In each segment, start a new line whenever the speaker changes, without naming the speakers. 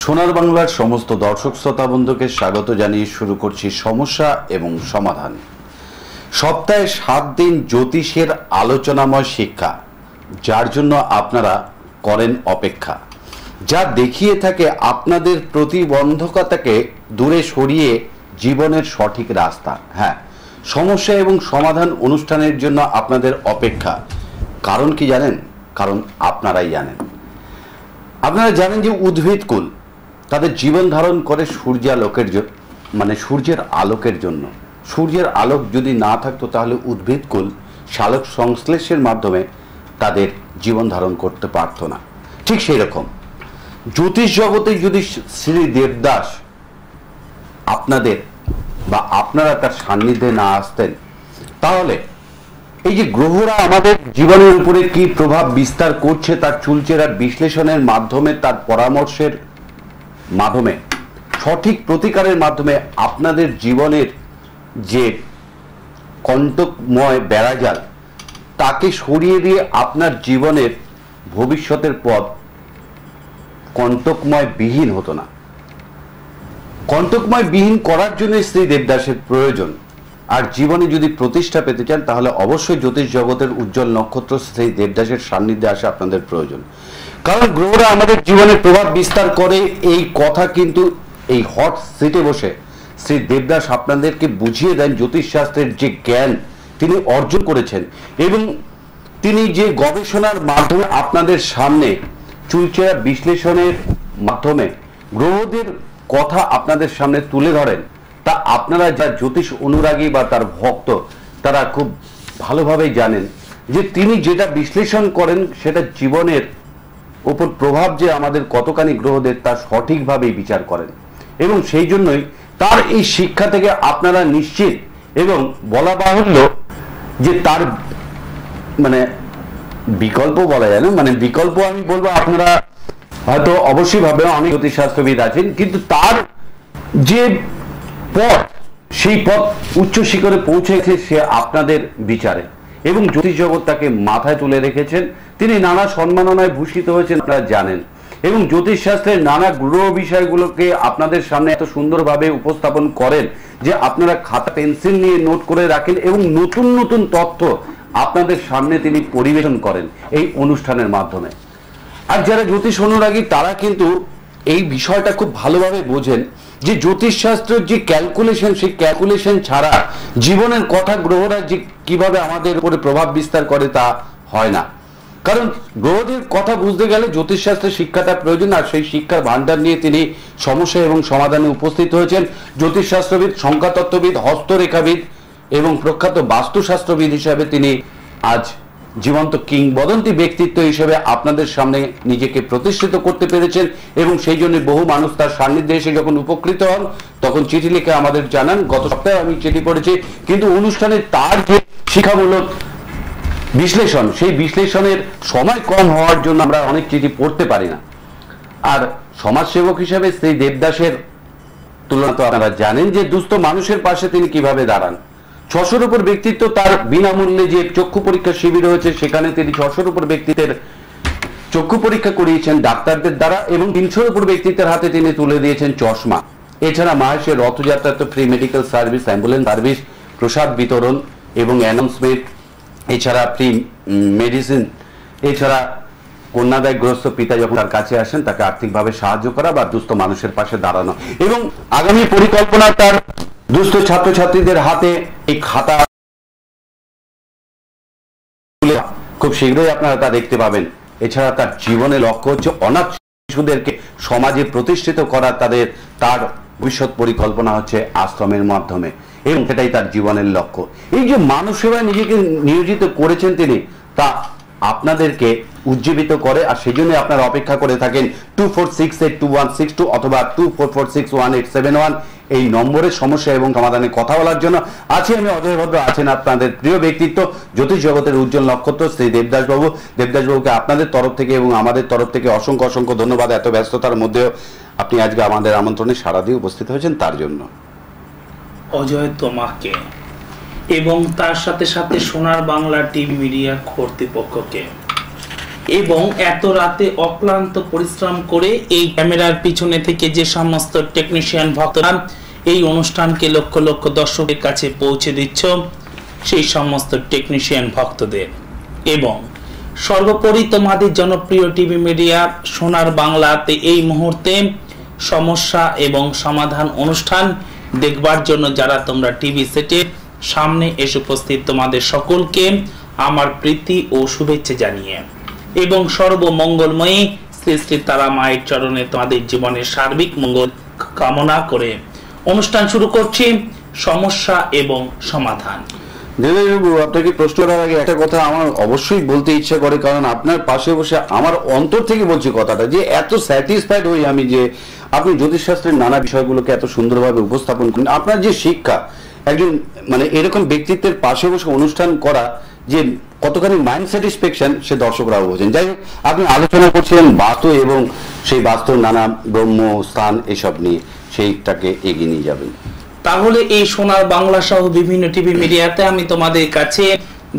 সোনার বাংলার সমস্ত দর্শক শ্রোতা বন্ধুকে স্বাগত জানিয়ে শুরু করছি সমস্যা এবং সমাধান। সপ্তাহে 7 দিন জ্যোতিষের আলোচনাময় শিক্ষা, যার জন্য আপনারা করেন অপেক্ষা, যা দেখিয়ে থাকে আপনাদের প্রতিবন্ধকতাকে দূরে সরিয়ে জীবনের সঠিক রাস্তা। হ্যাঁ, সমস্যা এবং সমাধান অনুষ্ঠানের জন্য আপনাদের অপেক্ষা। কারণ কি জানেন? কারণ আপনারাই জানেন। আপনারা জানেন যে উদ্ভিদকুল তাদের জীবন ধারণ করে সূর্যালোকের সূর্যের আলোকের জন্য। সূর্যের আলোক যদি না থাকতো তাহলে উদ্ভিদকুল সালোক সংশ্লেষের মাধ্যমে তাদের জীবন ধারণ করতে পারতো না। ঠিক সেই রকম জ্যোতিষ জগতে যদি শ্রী দেবদাস আপনাদের বা আপনারা তার সান্নিধ্যে না আসতেন, তাহলে এই যে গ্রহরা আমাদের জীবনের উপরে কি প্রভাব বিস্তার করছে তার চুলচেরা বিশ্লেষণের মাধ্যমে, তার পরামর্শের মাধ্যমে, সঠিক প্রতিকারের মাধ্যমে আপনাদের জীবনের যে কণ্টকময় বেড়াজাল তাকে সরিয়ে দিয়ে আপনার জীবনের ভবিষ্যতের পথ কণ্টকময় বিহীন হতো না। কণ্টকময় বিহীন করার জন্য শ্রী দেবদাসের প্রয়োজন। আর জীবনে যদি প্রতিষ্ঠা পেতে চান তাহলে অবশ্যই জ্যোতিষ জগতের উজ্জ্বল নক্ষত্র শ্রী দেবদাসের সান্নিধ্যে আসা আপনাদের প্রয়োজন। কারণ গ্রহরা আমাদের জীবনে প্রভাব বিস্তার করে, এই কথা কিন্তু এই হট সিটে বসে শ্রী দেবদাস আপনাদেরকে বুঝিয়ে দেন। জ্যোতিষশাস্ত্রের যে জ্ঞান তিনি অর্জন করেছেন এবং তিনি যে গবেষণার মাধ্যমে আপনাদের সামনে চুলচেরা বিশ্লেষণের মাধ্যমে গ্রহদের কথা আপনাদের সামনে তুলে ধরেন, তা আপনারা যা জ্যোতিষ অনুরাগী বা তার ভক্ত তারা খুব ভালোভাবেই জানেন যে তিনি যেটা বিশ্লেষণ করেন সেটা জীবনের উপর প্রভাব যে আমাদের কতখানি গ্রহদের তা সঠিকভাবেই বিচার করেন। এবং সেই জন্যই তার এই শিক্ষা থেকে আপনারা নিশ্চিত, এবং বলা বাহুল্য যে তার বিকল্প বলা যায় না, বিকল্প আমি বলবো, আপনারা হয়তো অবশ্যই ভাবেন অনেক জ্যোতিষশাস্ত্রবিদ আছেন, কিন্তু তার যে পথ সেই পথ উচ্চ শিখরে পৌঁছেছে সে আপনাদের বিচারে, এবং জ্যোতিষ জগৎ তাকে মাথায় তুলে রেখেছেন। তিনি নানা সম্মাননায় ভূষিত হয়েছেন আপনারা জানেন, এবং জ্যোতিষ শাস্ত্রের নানা গ্রহ বিষয়গুলোকে আপনাদের সামনে এত সুন্দরভাবে উপস্থাপন করেন যে আপনারা খাতা পেন্সিল নিয়ে নোট করে রাখেন, এবং নতুন নতুন তথ্য আপনাদের সামনে তিনি পরিবেশন করেন এই অনুষ্ঠানের মাধ্যমে। আর যারা জ্যোতিষ অনুরাগী তারা কিন্তু এই বিষয়টা খুব ভালোভাবে বোঝেন যে জ্যোতিষশাস্ত্রের যে ক্যালকুলেশন, সেই ক্যালকুলেশন ছাড়া জীবনের কথা গ্রহরা যে কিভাবে আমাদের উপরে প্রভাব বিস্তার করে তা হয় না। কারণ গ্রহদের কথা বুঝতে গেলে জ্যোতিষশাস্ত্রের শিক্ষাটা প্রয়োজন, আর সেই শিক্ষার ভান্ডার নিয়ে তিনি সমস্যা এবং সমাধানে উপস্থিত হয়েছেন। জ্যোতিষশাস্ত্রবিদ, সংখ্যাতত্ত্ববিদ, হস্তরেখাবিদ এবং প্রখ্যাত বাস্তুশাস্ত্রবিদ হিসাবে তিনি আজ জীবন্ত কিংবদন্তি ব্যক্তিত্ব হিসেবে আপনাদের সামনে নিজেকে প্রতিষ্ঠিত করতে পেরেছেন, এবং সেই জন্য বহু মানুষ তার সান্নিধ্যে এসে যখন উপকৃত হন তখন চিঠি লিখে আমাদের জানান। গত সপ্তাহে আমি চিঠি পড়েছি, কিন্তু অনুষ্ঠানে তার যে শিক্ষামূলক বিশ্লেষণ, সেই বিশ্লেষণের সময় কম হওয়ার জন্য আমরা অনেক চিঠি পড়তে পারি না। আর সমাজসেবক হিসেবে শ্রী দেবদাসের তুলনা তো আপনারা জানেন যে দুস্থ মানুষের পাশে তিনি কিভাবে দাঁড়ান। 600-র উপর ব্যক্তিত্ব, তার বিনামূল্যে যে চক্ষু পরীক্ষা শিবির হয়েছে সেখানে তিনি 600-র উপর ব্যক্তিত্বের চক্ষু পরীক্ষা করিয়েছেন ডাক্তারদের দ্বারা, এবং 300-র উপর ব্যক্তিত্বের হাতে তিনি তুলে দিয়েছেন চশমা। এছাড়া মাহেশের রথযাত্রাতে free medical service, ambulance service, prasad বিতরণ এবং অ্যানাউন্সমেন্ট, এছাড়া ফ্রি মেডিসিন, এছাড়া কন্যাদায়গ্রস্ত পিতা যখন তার কাছে আসেন তাকে আর্থিকভাবে সাহায্য করা বা দুস্থ মানুষের পাশে দাঁড়ানো, এবং আগামী পরিকল্পনা তার দুস্থ ছাত্রছাত্রীদের হাতে এই খাতা খুব শীঘ্রই আপনারা তা দেখতে পাবেন। এছাড়া তার জীবনের লক্ষ্য হচ্ছে অনাথ শিশুদেরকে সমাজে প্রতিষ্ঠিত করা, তার ভবিষ্যৎ পরিকল্পনা হচ্ছে আশ্রমের মাধ্যমে, এবং সেটাই তার জীবনের লক্ষ্য। এই যে মানুষ সেবায় নিজেকে নিয়োজিত করেছেন তিনি, তা আপনাদেরকে উজ্জীবিত করে, আর সেই জন্য আপনারা অপেক্ষা করে থাকেন 24682162 অথবা 24461871 এই নম্বরের সমস্যা এবং সমাধানে কথা বলার জন্য। আছি আমি অজয় ভদ্র, আছেন আপনাদের প্রিয় ব্যক্তিত্ব জ্যোতিষ জগতের উজ্জ্বল নক্ষত্র শ্রী দেবদাসবাবু। দেবদাসবাবুকে আপনাদের তরফ থেকে এবং আমাদের তরফ থেকে অসংখ্য অসংখ্য ধন্যবাদ। এত ব্যস্ততার মধ্যেও আপনি আজকে আমাদের আমন্ত্রণে সাড়া দিয়ে উপস্থিত হয়েছেন, তার জন্য।
অজয় তোমাকে এবং তার সাথে সাথে সোনার বাংলা টিভি মিডিয়া কর্তৃপক্ষকে এবং এত রাতে অক্লান্ত পরিশ্রম করে এই ক্যামেরার পিছনে থেকে যে সমস্ত টেকনিশিয়ান ভক্তরা এই অনুষ্ঠানকে লক্ষ লক্ষ দর্শকের কাছে পৌঁছে দিচ্ছ, সেই সমস্ত টেকনিশিয়ান ভক্তদের এবং সর্বোপরি তোমাদের জনপ্রিয় টিভি মিডিয়া সোনার বাংলাতে এই মুহূর্তে সমস্যা এবং সমাধান অনুষ্ঠান দেখবার জন্য যারা তোমরা টিভি সেটে সামনে এসে উপস্থিত, তোমাদের সকলকে আমার প্রীতি ও শুভেচ্ছা জানিয়ে এবং সর্বমঙ্গলময়ী শ্রী শ্রী তারা মায়ের চরণে তোমাদের জীবনের সার্বিক মঙ্গল কামনা করে অনুষ্ঠান শুরু করছি, সমস্যা এবং সমাধান।
বাবু, আপনাকে প্রশ্ন করার আগে একটা কথা আমার অবশ্যই বলতে ইচ্ছা করে, কারণ আপনার পাশে বসে আমার অন্তর থেকে বলছি কথাটা, যে এত স্যাটিসফাইড হই আমি যে আপনি জ্যোতিষশাস্ত্রের নানা বিষয়গুলোকে এত সুন্দরভাবে উপস্থাপন করেন। আপনার যে শিক্ষা, একজন মানে এরকম ব্যক্তিত্বের পাশে বসে অনুষ্ঠান করা যে কতখানি মাইন্ড স্যাটিসফ্যাকশন, সে দর্শকরাও বোঝেন। যাই হোক, আপনি আলোচনা করছিলেন বাস্তু এবং সেই বাস্তুর নানা ব্রহ্ম স্থান এসব নিয়ে, সেইটাকে এগিয়ে নিয়ে যাবেন।
তাহলে এই সোনার বাংলা সহ বিভিন্ন টিভি মিডিয়াতে আমি তোমাদের কাছে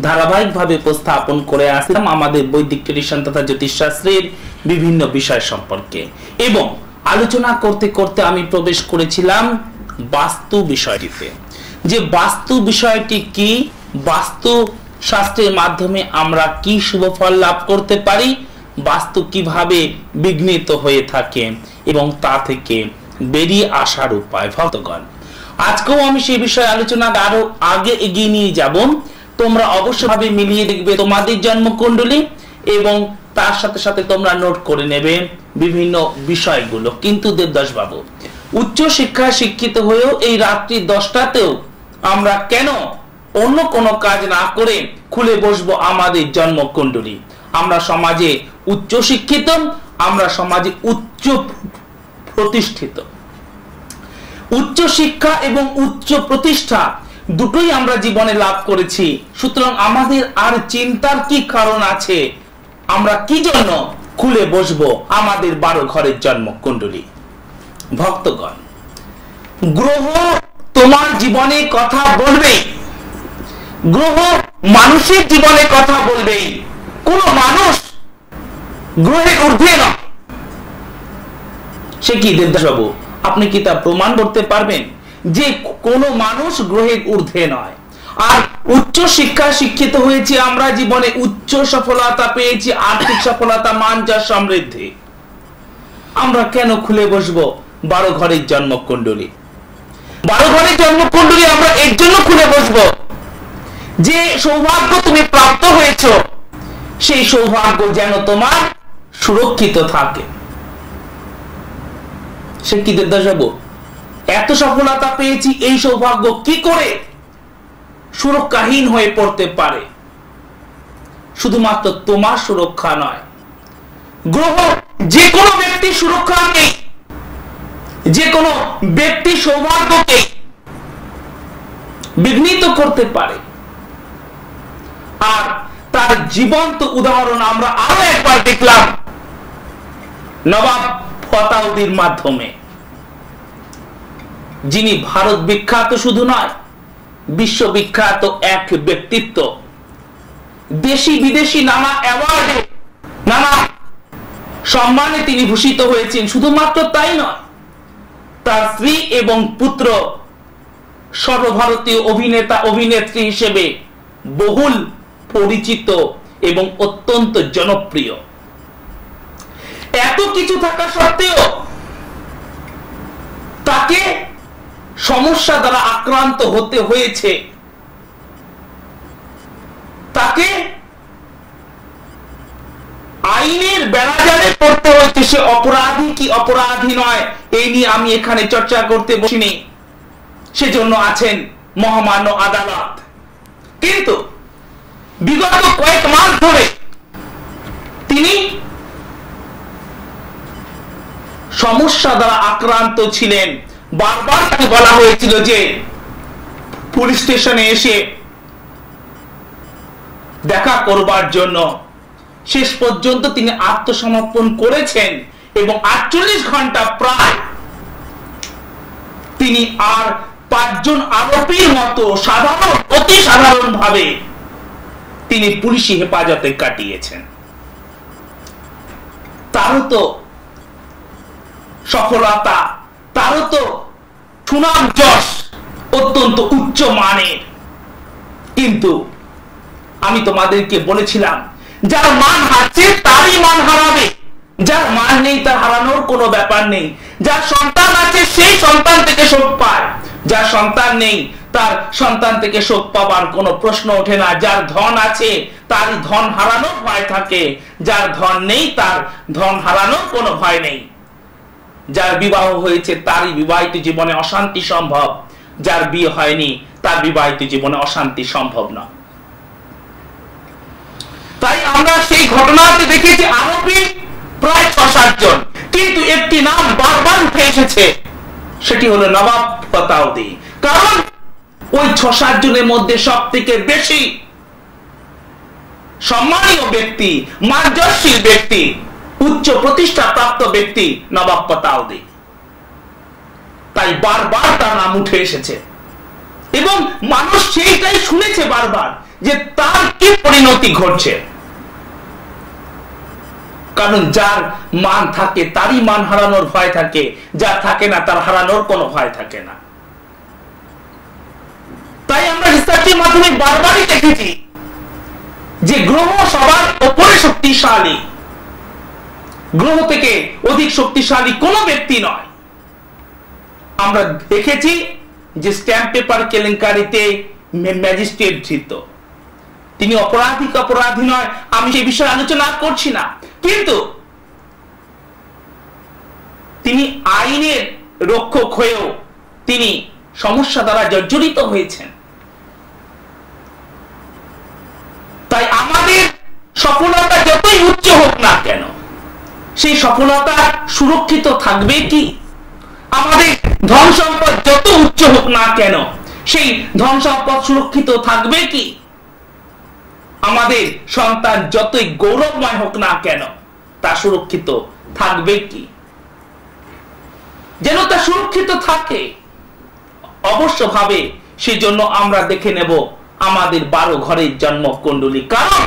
ধারাবাহিকভাবে উপস্থাপন করে আসলাম আমাদের বৈদিক ট্রেডিশন তথা জ্যোতিষশাস্ত্রের বিভিন্ন বিষয় সম্পর্কে, এবং আলোচনা করতে করতে আমি প্রবেশ করেছিলাম বাস্তু বিষয়টিতে, যে বাস্তু বিষয়টি কি, বাস্তু শাস্ত্রের মাধ্যমে আমরা কি শুভ ফল লাভ করতে পারি, বাস্তু কিভাবে বিঘ্নিত হয়ে থাকে এবং তা থেকে বেরিয়ে আসার উপায়। ভক্তগণ, আজকেও আমি সেই বিষয়ে আলোচনা আরো আগে এগিয়ে নিয়ে যাব। তোমরা অবশ্যভাবে মিলিয়ে দেখবে তোমাদের জন্মকুণ্ডলী এবং তার সাথে সাথে তোমরা নোট করে নেবে বিভিন্ন বিষয়গুলো। কিন্তু দেবদাস বাবু, উচ্চ শিক্ষায় শিক্ষিত হয়েও এই রাত্রি 10টাতেও আমরা কেন অন্য কোনো কাজ না করে খুলে বসবো আমাদের জন্মকুণ্ডলী? আমরা সমাজে উচ্চ শিক্ষিত, আমরা সমাজে উচ্চ প্রতিষ্ঠিত। উচ্চ শিক্ষা এবং উচ্চ প্রতিষ্ঠা দুটোই আমরা জীবনে লাভ করেছি, সুতরাং আমাদের আর চিন্তার কি কারণ আছে? আমরা কি জন্য খুলে বসবো আমাদের 12 ঘরের জন্মকুণ্ডলী? ভক্তগণ, গ্রহ তোমার জীবনে কথা বলবে, গ্রহ মানুষের জীবনে কথা বলবে। কোন মানুষ গ্রহের ঊর্ধ্বে নয়। সে কি দেবদাস বাবু, আপনি কি তা প্রমাণ করতে পারবেন যে কোন মানুষ গ্রহের ঊর্ধ্বে নয়? আর উচ্চ শিক্ষা শিক্ষিত হয়েছি আমরা, জীবনে উচ্চ সফলতা পেয়েছি, আর্থিক সফলতা, মান যশ সমৃদ্ধি, আমরা কেন খুলে বসবো 12 ঘরের জন্মকুণ্ডলী? 12 ঘরের জন্মকুণ্ডলী আমরা এর জন্য খুলে বসবো যে সৌভাগ্য তুমি প্রাপ্ত হয়েছো, সেই সৌভাগ্য যেন তোমার সুরক্ষিত থাকে। সে কি দেবদাস বাবু, এত সফলতা পেয়েছি, এই সৌভাগ্য কি করে সুরক্ষাহীন হয়ে পড়তে পারে? শুধুমাত্র তোমার সুরক্ষা নয়, গ্রহ যে কোনো ব্যক্তির সুরক্ষা নেই, যে কোনো ব্যক্তি সৌভাগ্যকে বিঘ্নিত করতে পারে। আর তার জীবন্ত উদাহরণ আমরা আরো একবার দেখলাম নবাব ফতাউদ্দির মাধ্যমে, যিনি ভারত বিখ্যাত শুধু নয়, বিশ্ববিখ্যাত এক ব্যক্তিত্ব। দেশি বিদেশি নানা অ্যাওয়ার্ডে, নানা সম্মানে তিনি ভূষিত হয়েছেন। শুধুমাত্র তাই নয়, তার স্ত্রী এবং পুত্র সর্বভারতীয় অভিনেতা অভিনেত্রী হিসেবে বহুল পরিচিত এবং অত্যন্ত জনপ্রিয়। এত কিছু থাকা সত্ত্বেও তাকে সমস্যা দ্বারা আক্রান্ত হতে হয়েছে, তাকে আইনের বেড়াজালে পড়তে হয়েছে। সে অপরাধী কি অপরাধী নয়, এই নিয়ে আমি এখানে চর্চা করতে বসিনি, সেজন্য আছেন মহামান্য আদালত। কিন্তু বিগত কয়েক মাস ধরে তিনি সমস্যা দ্বারা আক্রান্ত ছিলেন। বারবার তাকে বলা হয়েছিল যে পুলিশ স্টেশনে এসে দেখা করবার জন্য। শেষ পর্যন্ত তিনি আত্মসমর্পণ করেছেন এবং 48 ঘন্টা প্রায় তিনি আর 5 জন আরোপীর মতো সাধারণ, অতি সাধারণ ভাবে তিনি পুলিশি হেফাজতে কাটিয়েছেন। তারও তো সফলতা, তারও তো সুনাম যশ অত্যন্ত উচ্চ মানের। কিন্তু আমি তোমাদেরকে বলেছিলাম, যার মান হারছে তারই মান হারাবে, যার মান নেই তার হারানোর কোনো ব্যাপার নেই। যার সন্তান আছে সেই সন্তান থেকে শোক পায়, যার সন্তান নেই তার সন্তান থেকে শোক পাবার কোনো প্রশ্ন ওঠে না। যার ধন আছে তারই ধন হারানোর ভয় থাকে, যার ধন নেই তার ধন হারানোর কোনো ভয় নেই। যার বিবাহ হয়েছে তারই বিবাহিত জীবনে অশান্তি সম্ভব, যার বিয়ে হয়নি তার বিবাহিত জীবনে অশান্তি সম্ভব না। তাই আমরা সেই ঘটনাতে দেখেছি আরোপী প্রায় ৬-৭ জন, কিন্তু একটি নাম বারবার উঠে এসেছে, সেটি হলো নবাব ফতাউদ্দিন। কারণ ওই ৬-৭ জনের মধ্যে সব থেকে বেশি সম্মানীয় ব্যক্তি, মার্জশীল ব্যক্তি, উচ্চ প্রতিষ্ঠা প্রাপ্ত ব্যক্তি নবাব ফতাউদ্দিন। তাই বারবার তার নাম উঠে এসেছে এবং মানুষ সেইটাই শুনেছে বারবার যে তার কি পরিণতি ঘটছে। কারণ যার মান থাকে তারই মান হারানোর ভয় থাকে, যার থাকে না তার হারানোর কোনো ভয় থাকে না। তাই আমরা রিসার্চের মাধ্যমে বারবারই দেখেছি যে গ্রহ সবার উপরে শক্তিশালী, গ্রহ থেকে অধিক শক্তিশালী কোনো ব্যক্তি নয়। আমরা দেখেছি যে স্ট্যাম্প পেপার কেলেঙ্কারিতে ম্যাজিস্ট্রেট ধৃত, তিনি অপরাধী নয়, আমি সেই বিষয়ে আলোচনা করছি না, কিন্তু তিনি আইনের রক্ষক হয়েও তিনি সমস্যা দ্বারা জর্জরিত হয়েছেন। তাই আমাদের সফলতা যতই উচ্চ হোক না কেন, সেই সফলতা সুরক্ষিত থাকবে কি? আমাদের ধন সম্পদ যত উচ্চ হোক না কেন, সেই ধন সম্পদ সুরক্ষিত থাকবে কি? আমাদের সন্তান যতই গৌরবময় হোক না কেন, তা সুরক্ষিত থাকবে কি? যেন তা সুরক্ষিত থাকে অবশ্যভাবে। সেই জন্য আমরা দেখে নেব আমাদের 12 ঘরের জন্ম কুণ্ডলী। কারণ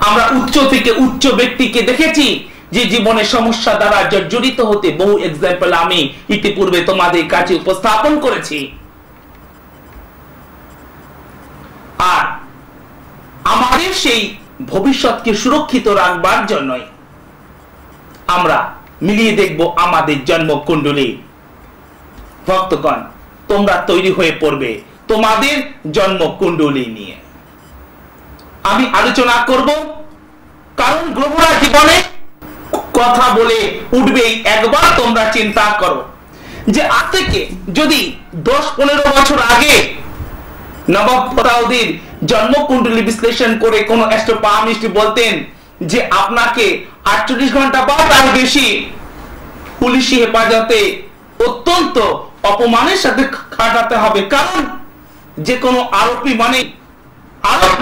আমরা উচ্চ থেকে উচ্চ ব্যক্তিকে দেখেছি যে জীবনে সমস্যা দ্বারা জর্জরিত হতে, বহু এক্সাম্পল আমি ইতিপূর্বে তোমাদের কাছে উপস্থাপন করেছি। আর আমাদের সেই ভবিষ্যৎকে সুরক্ষিত রাখবার জন্যই আমরা মিলিয়ে দেখব আমাদের জন্ম কুণ্ডলী। ভক্তগণ, তোমরা তৈরি হয়ে পড়বে তোমাদের জন্ম কুণ্ডলী নিয়ে। আমি আলোচনা করব, কারণ গ্রহরা জীবনে কথা বলে উঠবেই। একবার তোমরা চিন্তা করো যে আজ থেকে যদি 10-15 বছর আগে নবাব ফতাউদ্দিন জন্ম কুণ্ডলী বিশ্লেষণ করে কোন অ্যাস্ট্রোপামিস্ট বলতেন যে আপনাকে 48 ঘন্টা বা তার বেশি পুলিশি হেফাজতে অত্যন্ত অপমানের সাথে খাটাতে হবে, কারণ যে কোনো আরোপ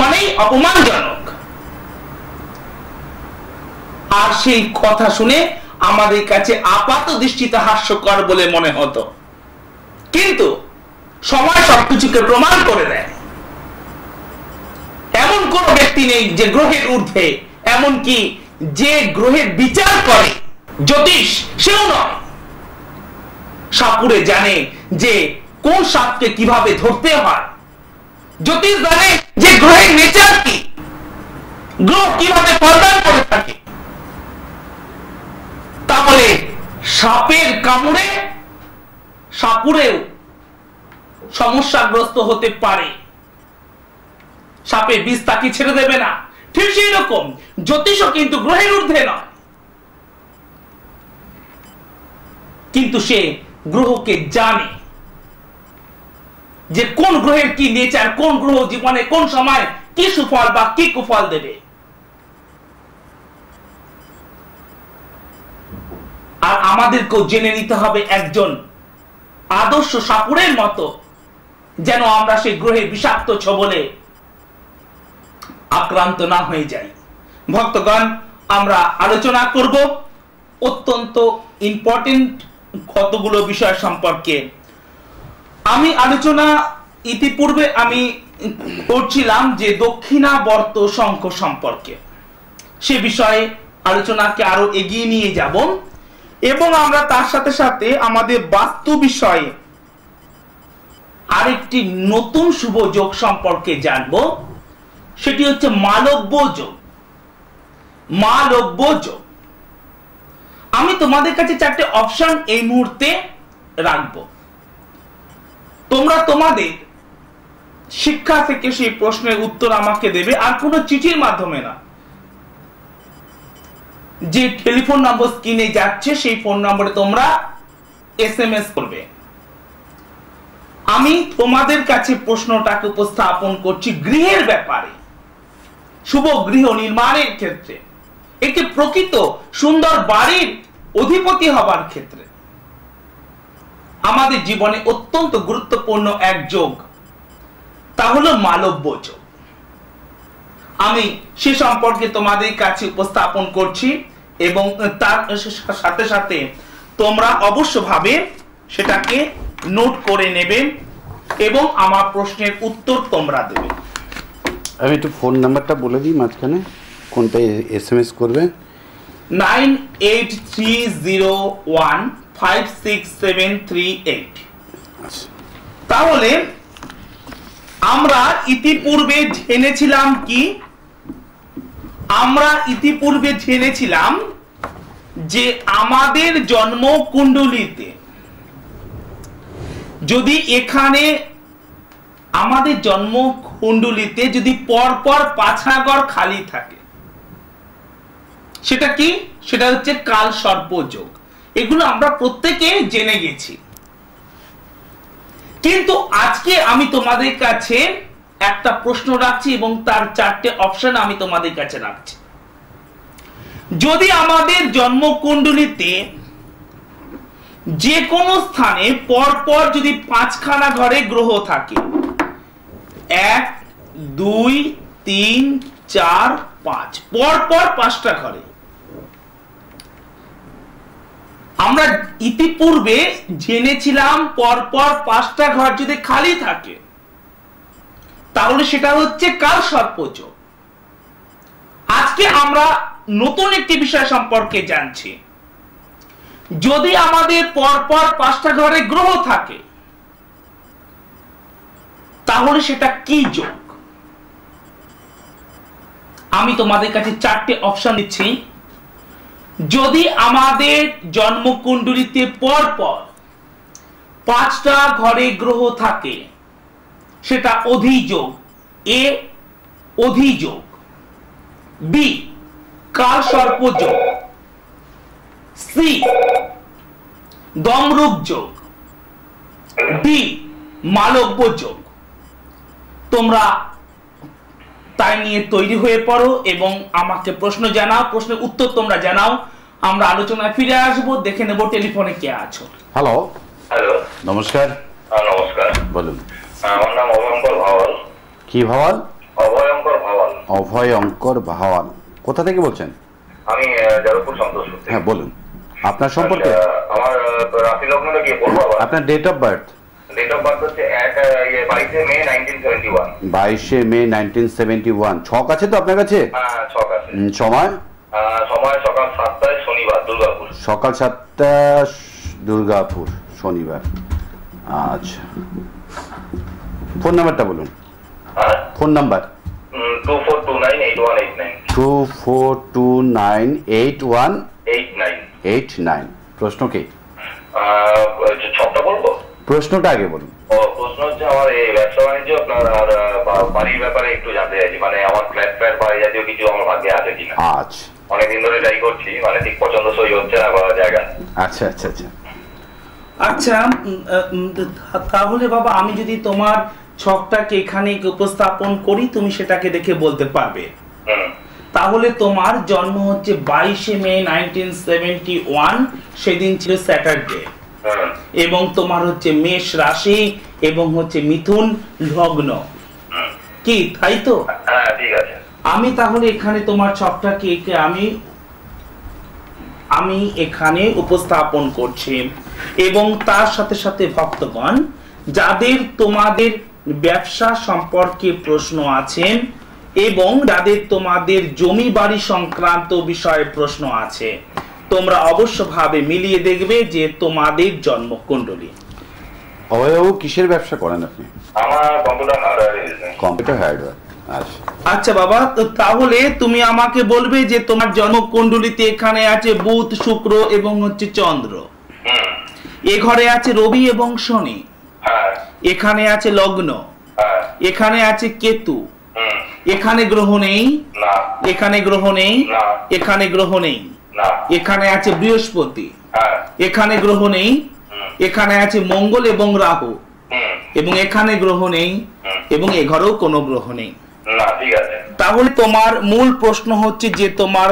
মানেই অপমানজনক। আর সেই কথা শুনে আমাদের কাছে আপাত দৃষ্টিতে হাস্যকর বলে মনে হতো, কিন্তু সময় সবকিছুকে প্রমাণ করে দেয়। এমন কোন ব্যক্তি নেই যে গ্রহের ঊর্ধ্বে, এমনকি যে গ্রহের বিচার করে জ্যোতিষ সেও নয়। সাপুরে জানে যে কোন সাপকে কিভাবে ধরতে হয়, জ্যোতিষ জানে যে গ্রহের নেচার কি, গ্রহ কিভাবে প্রদান করে থাকে। তাহলে সাপের কামড়ে সাপুরেও সমস্যাগ্রস্ত হতে পারে, সাপের বিষ তাকে ছেড়ে দেবে না। ঠিক সেই রকম জ্যোতিষও কিন্তু গ্রহের ঊর্ধ্বে নয়, কিন্তু সে গ্রহকে জানে যে কোন গ্রহের কি নেচার, কোন গ্রহ জীবনে কোন সময় কি সুফল বা কি কুফল দেবে। আর আমাদেরকেও জেনে নিতে হবে একজন আদর্শ সাপুরের মতো, যেন আমরা সেই গ্রহের বিষাক্ত ছবলে আক্রান্ত না হয়ে যাই। ভক্তগণ, আমরা আলোচনা করব অত্যন্ত ইম্পর্টেন্ট কতগুলো বিষয় সম্পর্কে। আমি আলোচনা ইতিপূর্বে আমি করছিলাম যে দক্ষিণাবর্ত শঙ্খ সম্পর্কে, সে বিষয়ে আলোচনাকে আরো এগিয়ে নিয়ে যাব এবং আমরা তার সাথে সাথে আমাদের বাস্তু বিষয়ে আরেকটি নতুন শুভ যোগ সম্পর্কে জানব, সেটি হচ্ছে মালব্য যোগ। মালব্য যোগ, আমি তোমাদের কাছে 4টে অপশন এই মুহূর্তে রাখবো। তোমরা তোমাদের শিক্ষা থেকে সেই প্রশ্নের উত্তর আমাকে দেবে, আর কোনো চিঠির মাধ্যমে না। যে টেলিফোন নম্বর স্ক্রিনে যাচ্ছে সেই ফোন নম্বরে তোমরা SMS করবে। আমি তোমাদের কাছে প্রশ্নটাকে উপস্থাপন করছি গৃহের ব্যাপারে, শুভ গৃহ নির্মাণের ক্ষেত্রে, একটি প্রকৃত সুন্দর বাড়ির অধিপতি হবার ক্ষেত্রে আমাদের জীবনে অত্যন্ত গুরুত্বপূর্ণ এক যোগ, তা হলো মালব্য যোগ। আমি সে সম্পর্কে তোমাদের কাছে উপস্থাপন করছি এবং তার সাথে সাথে তোমরা অবশ্যভাবে সেটাকে নোট করে নেবে এবং আমার প্রশ্নের উত্তর তোমরা দেবে।
আমি একটু ফোন নাম্বারটা বলে দিই মাঝখানে, কোনটা SMS করবে।
9830156738। তাহলে আমরা ইতিপূর্বে জেনেছিলাম কি? আমরা ইতিপূর্বে জেনেছিলাম যে আমাদের জন্ম কুণ্ডলিতে যদি এখানে আমাদের জন্ম কুণ্ডলিতে যদি পরপর 5 ঘর খালি থাকে, সেটা কি? সেটা হচ্ছে কাল সর্প যোগ। এগুলো আমরা প্রত্যেকে জেনে গেছি, কিন্তু আজকে আমি তোমাদের কাছে একটা প্রশ্ন রাখছি এবং তার 4টে অপশন আমি তোমাদের কাছে রাখছি। যদি আমাদের জন্মকুণ্ডলিতে যে কোনো স্থানে পরপর যদি 5খানা ঘরে গ্রহ থাকে, 1 2 3 4 5, পরপর 5টা ঘরে, আমরা ইতিপূর্বে জেনেছিলাম পরপর 5টা ঘর যদি খালি থাকে তাহলে সেটা হচ্ছে কাল সর্প যোগ। আজকে আমরা নতুন একটি বিষয় সম্পর্কে জানছি। যদি আমাদের পরপর 5টা ঘরে গ্রহ থাকে তাহলে সেটা কি যোগ? আমি তোমাদের কাছে 4টে অপশন দিচ্ছি। যদি আমাদের জন্মকুণ্ডলিতে পরপর 5টা ঘরে গ্রহ থাকে সেটা অধিযোগ, এ অধিযোগ, বি কাল সর্প যোগ, সি দমরূপ যোগ, ডি মালব্য যোগ। তোমরা তাই নিয়ে তৈরি হয়ে পড়ো এবং আমাকে প্রশ্ন জানাও, প্রশ্নের উত্তর তোমরা জানাও। আমরা আলোচনায় ফিরে আসবো, দেখে নেব টেলিফোনে কে আছো।
হ্যালো।
হ্যালো,
নমস্কার।
নমস্কার,
বলুন।
আমার নাম অভয়ঙ্কর ভাওয়াল।
কি ভাওয়াল?
অভয়ঙ্কর ভাওয়াল।
অভয়ঙ্কর ভাওয়াল। কোথা থেকে বলছেন?
আমি যাদবপুর সন্তোষপুর থেকে।
হ্যাঁ বলুন আপনার সম্পর্কে।
আমার রাশি লগ্নটা কি বলবো?
আপনার date of birth?
Date of birth হচ্ছে 22 মে 1971।
22 মে 1971। ছক আছে তো আপনার কাছে?
হ্যাঁ, ছক আছে।
সময়?
সময় সকাল 7টায়, শনিবার, দুর্গাপুর।
সকাল 7টা, দুর্গাপুর, শনিবার। আচ্ছা, ফোন নাম্বারটা বলুন।
হ্যাঁ,
ফোন নাম্বার?
24298189।
24298189। প্রশ্ন কি?
ছকটা বলবো?
প্রশ্নটা আগে বলুন।
প্রশ্ন হচ্ছে আমার এই ব্যবসা বাণিজ্য আপনার আর বাড়ির ব্যাপারে একটু জানতে চাইছি, মানে আমার ফ্ল্যাট বাড়ি জাতীয় কিছু আমার ভাগ্যে আছে কিনা।
আচ্ছা,
অনেকদিন ধরে ট্রাই করছি, মানে ঠিক পছন্দসই হচ্ছে না পাওয়া জায়গা।
আচ্ছা আচ্ছা আচ্ছা
আচ্ছা, তাহলে বাবা আমি যদি তোমার ছকটাকে এখানে উপস্থাপন করি তুমি সেটাকে দেখে বলতে পারবে। তাহলে তোমার জন্ম হচ্ছে 22 মে 1971, সেদিন ছিল স্যাটারডে, এবং তোমার হচ্ছে মেষ রাশি এবং হচ্ছে মিথুন লগ্ন, কি তাই তো?
হ্যাঁ, ঠিক আছে।
আমি তাহলে এখানে তোমার ছকটাকে আমি এখানে উপস্থাপন করছি এবং তার সাথে সাথে ভক্তগণ যাদের তোমাদের ব্যবসা সম্পর্কে প্রশ্ন আছে এবং যাদের তোমাদের জমি বাড়ি সংক্রান্ত বিষয়ে প্রশ্ন আছে, তোমরা অবশ্যভাবে মিলিয়ে দেখবে যে তোমাদের জন্মকুণ্ডলী।
অভয়বাবু কিসের ব্যবসা করেন আপনি?
আমার কম্পিউটার হার্ডওয়্যার।
Computer hardware. আচ্ছা
আচ্ছা বাবা, তাহলে তুমি আমাকে বলবে যে তোমার জন্মকুণ্ডলীতে এখানে আছে বুধ, শুক্র এবং হচ্ছে চন্দ্র, এ ঘরে আছে রবি এবং শনি, এখানে আছে লগ্ন, এখানে আছে কেতু, এখানে গ্রহ নেই, এখানে গ্রহ নেই, এখানে গ্রহ নেই, এখানে আছে বৃহস্পতি, এখানে গ্রহ নেই, এখানে আছে মঙ্গল এবং রাহু, এবং এখানে গ্রহ নেই, এবং এ ঘরেও কোনো গ্রহ নেই। তাহলে তোমার মূল প্রশ্ন হচ্ছে যে তোমার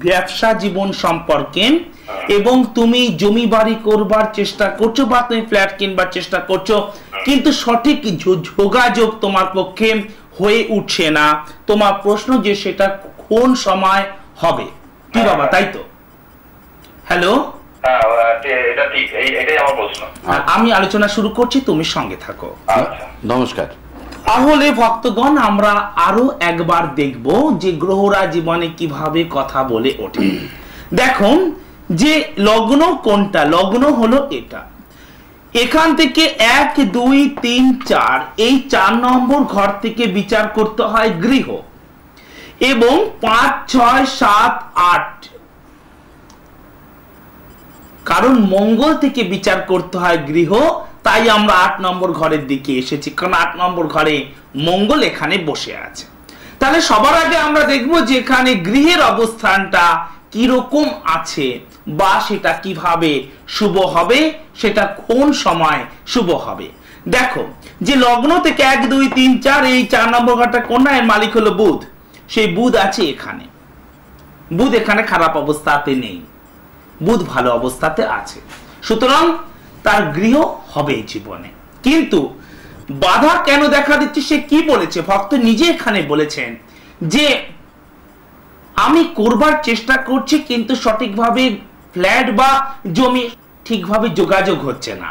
ব্যবসা জীবন সম্পর্কে, এবং তুমি জমি বাড়ি করবার চেষ্টা করছো বা তুমি ফ্ল্যাট কিনবার চেষ্টা করছো, কিন্তু সঠিক যোগাযোগ তোমার পক্ষে হয়ে উঠছে না। তোমার প্রশ্ন যে সেটা কোন সময় হবে, কি বাবা, তাই তো? হ্যালো, আমি আলোচনা শুরু করছি, তুমি সঙ্গে থাকো।
নমস্কার।
তাহলে ভক্তগণ, আমরা আরো একবার দেখব যে গ্রহরা জীবনে কিভাবে কথা বলে ওঠে। দেখুন যে লগ্ন কোনটা, লগ্ন হলো এটা। এখান থেকে 1, 2, 3, 4 এই 4 নম্বর ঘর থেকে বিচার করতে হয় গৃহ, এবং 5, 6, 7, 8 কারণ মঙ্গল থেকে বিচার করতে হয় গৃহ, তাই আমরা 8 নম্বর ঘরের দিকে এসেছি, কারণ 8 নম্বর ঘরে মঙ্গল এখানে বসে আছে। তাহলে সবার আগে আমরা দেখব যে এখানে গৃহের অবস্থানটা কিরকম আছে, বা সেটা কিভাবে শুভ হবে, সেটা কোন সময় শুভ হবে। দেখো যে লগ্ন থেকে 1, 2, 3, 4 এই 4 নম্বর ঘরটা কোন, এর মালিক হলো বুধ। সেই বুধ আছে এখানে, বুধ এখানে খারাপ অবস্থাতে নেই, বুধ ভালো অবস্থাতে আছে, সুতরাং তার গৃহ হবে জীবনে। কিন্তু বাধা কেন দেখা দিচ্ছে, সে কি বলেছে? ভক্ত নিজে এখানে বলেছেন যে আমি করবার চেষ্টা করছি, কিন্তু সঠিকভাবে ফ্ল্যাট বা জমি ঠিকভাবে যোগাযোগ হচ্ছে না।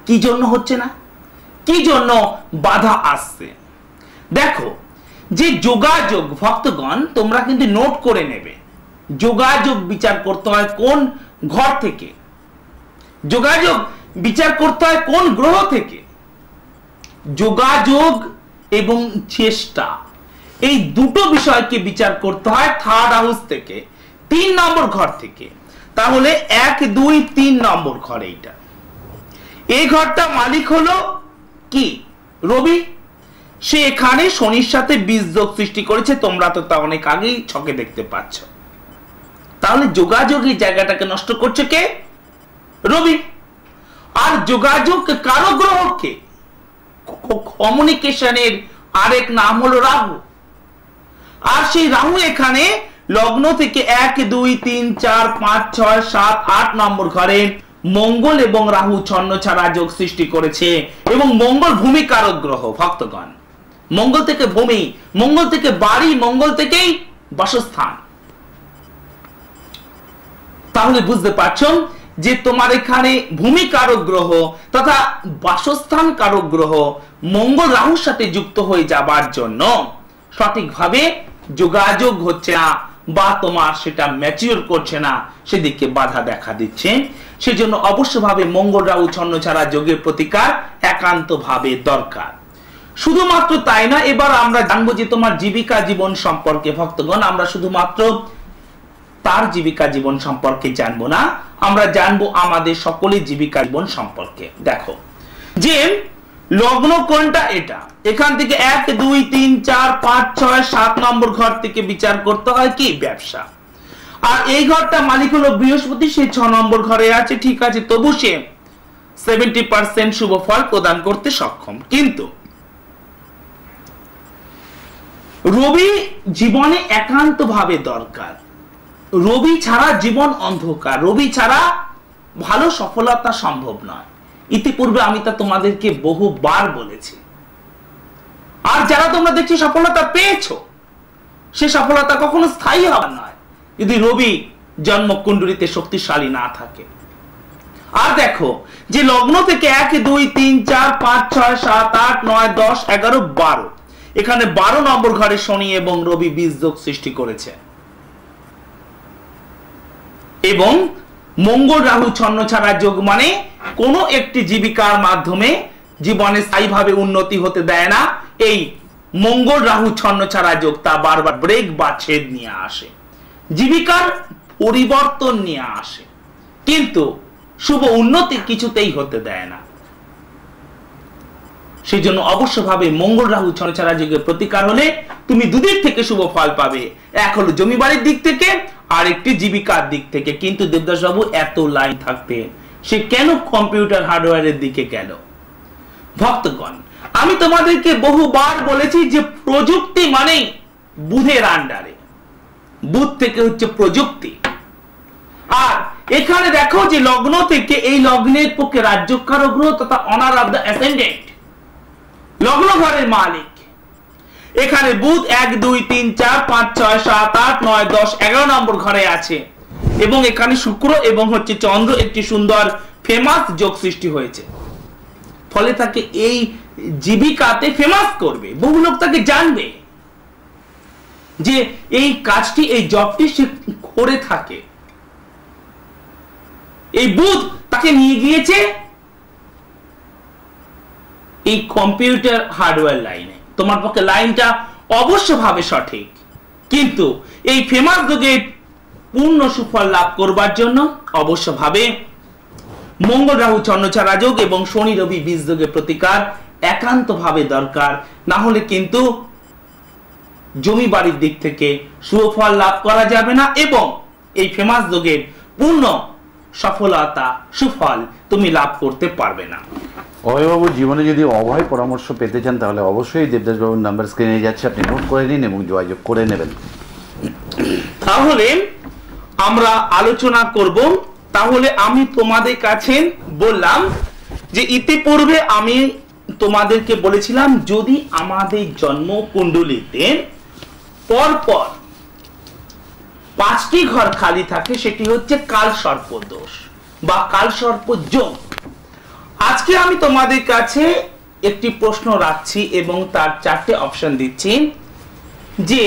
কি জন্য হচ্ছে না, কি জন্য বাধা আসছে? দেখো যে যোগাযোগ, ভক্তগণ তোমরা কিন্তু নোট করে নেবে, যোগাযোগ বিচার করতে হয় কোন ঘর থেকে, যোগাযোগ বিচার করতে হয় কোন গ্রহ থেকে। যোগাযোগ এবং চেষ্টা এই দুটো বিষয়কে বিচার করতে হয় থার্ড হাউস থেকে, 3 নম্বর ঘর থেকে। তাহলে 1, 2, 3 নম্বর ঘর, এইটা, এই ঘরটা মালিক হলো কি? রবি। সে এখানে শনির সাথে বীজযোগ সৃষ্টি করেছে, তোমরা তো তা অনেক আগেই ছকে দেখতে পাচ্ছ। তাহলে যোগাযোগের জায়গাটাকে নষ্ট করছে কে? রবি। আর যোগাযোগ কারো গ্রহকে, কমিউনিকেশনের আরেক নাম হলো রাহু। আর সেই রাহু এখানে লগ্ন থেকে 1, 2, 3, 4, 5, 6, 7, 8 নম্বর ঘরে মঙ্গল এবং রাহু ছন্ন ছাড়া যোগ সৃষ্টি করেছে, এবং মঙ্গল ভূমি কারক গ্রহ। ভক্তগণ, মঙ্গল থেকে ভূমি, মঙ্গল থেকে বাড়ি, মঙ্গল থেকেই বাসস্থান। তাহলে বুঝতে পারছো যে তোমার এখানে ভূমি কারক গ্রহ তথা বাসস্থান কারক গ্রহ মঙ্গল রাহুর সাথে যুক্ত হয়ে যাবার জন্য সঠিকভাবে যোগাযোগ হচ্ছে না, বা তোমার সেটা ম্যাচিওর করছে না, সেদিকে বাধা দেখা দিচ্ছে। সেজন্য অবশ্যভাবে মঙ্গল রাহু ছন্ন ছাড়া যোগের প্রতিকার একান্তভাবে দরকার। শুধুমাত্র তাই না, এবার আমরা জানবো যে তোমার জীবিকা জীবন সম্পর্কে। ভক্তগণ, আমরা শুধুমাত্র তার জীবিকা জীবন সম্পর্কে জানবো না, আমরা জানবো আমাদের সকলের জীবিকা জীবন সম্পর্কে। দেখো যে লগ্ন কোনটা, এটা এখান থেকে 1, 2, 3, 4, 5, 6, 7 নম্বর ঘর থেকে বিচার করতে হয় কি? ব্যবসা। আর এই ঘরটা মালিক হলো বৃহস্পতি, সে 6 নম্বর ঘরে আছে, ঠিক আছে, তবু সে 70% শুভ ফল প্রদান করতে সক্ষম। কিন্তু রবি জীবনে একান্তভাবে দরকার। রবি ছাড়া জীবন অন্ধকার, রবি ছাড়া ভালো সফলতা সম্ভব নয়। ইতিপূর্বে আমি তা তোমাদেরকে বহুবার বলেছি। আর যারা তোমরা দেখছি সফলতা পেয়েছো, সে সফলতা কখনো স্থায়ী হবার নয় যদি রবি জন্মকুণ্ডলীতে শক্তিশালী না থাকে। আর দেখো যে লগ্ন থেকে 1, 2, 3, 4, 5, 6, 7, 8, 9, 10, 11, 12 এখানে 12 নম্বর ঘরে শনি এবং রবি বীজ যোগ সৃষ্টি করেছে, এবং মঙ্গল রাহু ছন্নছাড়া যোগ মানে কোনো একটি জীবিকার মাধ্যমে জীবনে স্থায়ীভাবে উন্নতি হতে দেয় না। এই মঙ্গল রাহু ছন্নছাড়া যোগ তা বারবার ব্রেক বা ছেদ নিয়ে আসে, জীবিকার পরিবর্তন নিয়ে আসে, কিন্তু শুভ উন্নতি কিছুতেই হতে দেয় না। সেই জন্য অবশ্যভাবে মঙ্গল রাহু ছন্নছাড়া যোগের প্রতিকার হলে তুমি দুদিক থেকে শুভ ফল পাবে, এক হলো জমি বাড়ির দিক থেকে, আর একটি জীবিকার দিক থেকে। কিন্তু দেবদাস বাবু এত লাইন থাকতে সে কেন কম্পিউটার হার্ডওয়্যারের দিকে গেল? ভক্তগণ, আমি তোমাদেরকে বহুবার বলেছি যে প্রযুক্তি মানে বুধের আন্ডারে, বুধ থেকে হচ্ছে প্রযুক্তি। আর এখানে দেখো যে লগ্ন থেকে এই লগ্নের পক্ষে রাজ্যকারক গ্রহ তথা অনার অফ দ্য অ্যাসেন্ডেন্ট লগ্ন ঘরের মালিক, এখানে বুধ 1 2 3 4 5 6 7 8 9 10 11 নম্বর ঘরে আছে, এবং এখানে শুক্র এবং হচ্ছে চন্দ্র একটি সুন্দর ফেমাস যোগ সৃষ্টি হয়েছে। ফলে তাকে এই জীবিকাতে ফেমাস করবে, বহু লোক তাকে জানবে যে এই কাজটি, এই জবটি সে করে থাকে। এই বুধ তাকে নিয়ে গিয়েছে এই কম্পিউটার হার্ডওয়্যার লাইনে। তোমার পক্ষে লাইনটা অবশ্যভাবে সঠিক, কিন্তু এই ফেমাস যোগে পূর্ণ সুফল লাভ করবার জন্য অবশ্যভাবে মঙ্গল রাহু ছন্নছাড়া যোগ এবং শনি রবি বীজ যোগের প্রতিকার একান্তভাবে দরকার, না হলে কিন্তু জমি বাড়ির দিক থেকে সুফল লাভ করা যাবে না, এবং এই ফেমাস যোগের পূর্ণ সফলতা সুফল তুমি লাভ করতে পারবে না।
অভয়বাবু, জীবনে যদি অভয় পরামর্শ পেতে চান তাহলে অবশ্যই দেবদাস বাবুর নাম্বার স্ক্রিনে যাচ্ছে, আপনি নোট করে নিন এবং যোগাযোগ করে নেবেন।
তাহলে আমরা আলোচনা করব। তাহলে আমি তোমাদের কাছে বললাম যে ইতিপূর্বে আমি তোমাদেরকে বলেছিলাম যদি আমাদের জন্ম কুণ্ডলিতে পরপর 5টি ঘর খালি থাকে সেটি হচ্ছে কালসর্প দোষ বা কালসর্প যোগ। আজকে আমি তোমাদের কাছে একটি প্রশ্ন রাখছি এবং তার 4টে অপশন দিচ্ছি যে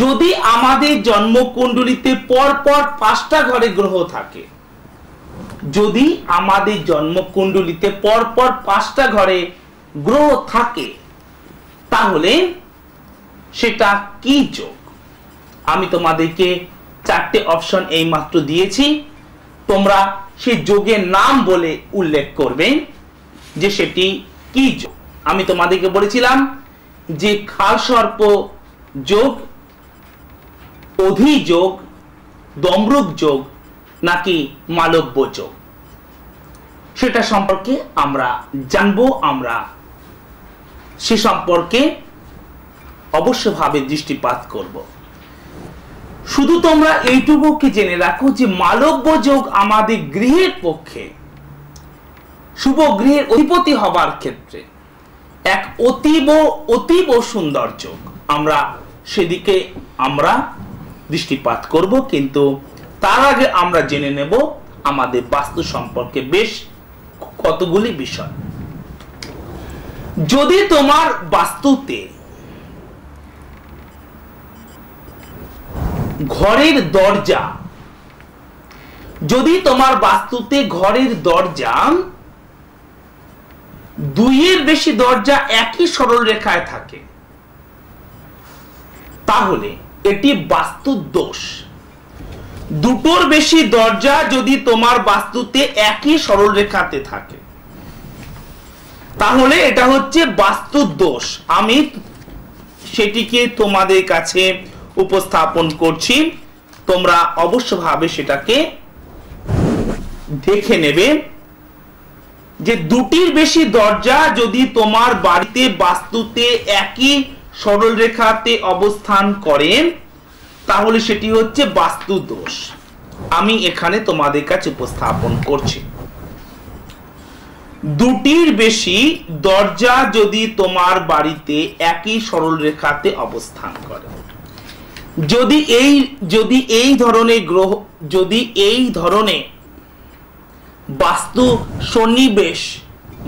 যদি আমাদের জন্মকুণ্ডলিতে পরপর 5টা ঘরে গ্রহ থাকে, যদি আমাদের জন্মকুণ্ডলিতে পরপর 5টা ঘরে গ্রহ থাকে তাহলে সেটা কি যোগ? আমি তোমাদেরকে 4টে অপশন এই মাত্র দিয়েছি, তোমরা সেই যোগের নাম বলে উল্লেখ করবে যে সেটি কি যোগ। আমি তোমাদেরকে বলেছিলাম যে কালসর্প যোগ, অধিযোগ, দমরূপ যোগ নাকি মালব্য যোগ, সেটা সম্পর্কে আমরা জানবো। আমরা সে সম্পর্কে অবশ্যভাবে দৃষ্টিপাত করব। শুধু তোমরা এইটুকুকে জেনে রাখো যে মালব্য যোগ আমাদের গৃহের পক্ষে, শুভ গৃহের অধিপতি হবার ক্ষেত্রে এক অতীব সুন্দর যোগ। আমরা সেদিকে আমরা দৃষ্টিপাত করব, কিন্তু তার আগে আমরা জেনে নেব আমাদের বাস্তু সম্পর্কে বেশ কতগুলি বিষয়। যদি তোমার বাস্তুতে ঘরের দরজা, যদি তোমার বাস্তুতে ঘরের দরজা 2-এর বেশি দরজা একই সরল রেখায় থাকে তাহলে এটি বাস্তু দোষ। 2টোর বেশি দরজা যদি তোমার বাস্তুতে একই সরল রেখাতে থাকে তাহলে এটা হচ্ছে বাস্তু দোষ। আমি সেটিকে তোমাদের কাছে উপস্থাপন করছি, তোমরা অবশ্যভাবে সেটাকে দেখে নেবে যে 2টির বেশি দরজা যদি তোমার বাড়িতে বাস্তুতে একই সরল রেখাতে অবস্থান করে তাহলে সেটি হচ্ছে বাস্তু দোষ। আমি এখানে তোমাদের কাছে উপস্থাপন করছি। 2টির বেশি দরজা যদি তোমার বাড়িতে একই সরল রেখাতে অবস্থান করে, যদি এই ধরনের গ্রহ, যদি এই ধরনের বাস্তু সন্নিবেশ,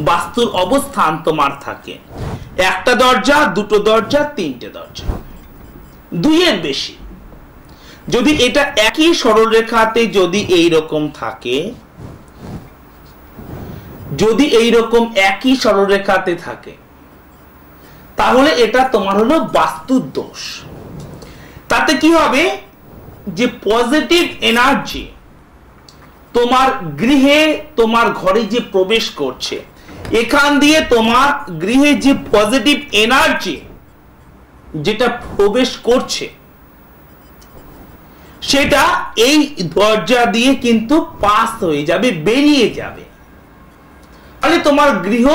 বাস্তুর অবস্থান তোমার থাকে, একটা দরজা, দুটো দরজা, তিনটে দরজা, দুইয়ের বেশি, যদি এটা একই সরলরেখাতে যদি এইরকম থাকে, যদি এইরকম একই সরলরেখাতে থাকে, তাহলে এটা তোমার হলো বাস্তু দোষ। তাতে কি হবে, যে পজিটিভ এনার্জি তোমার গৃহে, তোমার ঘরে যে প্রবেশ করছে, এখান দিয়ে তোমার গৃহে যে পজিটিভ এনার্জি যেটা প্রবেশ করছে, সেটা এই দরজা দিয়ে কিন্তু পাস হয়ে যাবে, বেরিয়ে যাবে। তাহলে তোমার গৃহ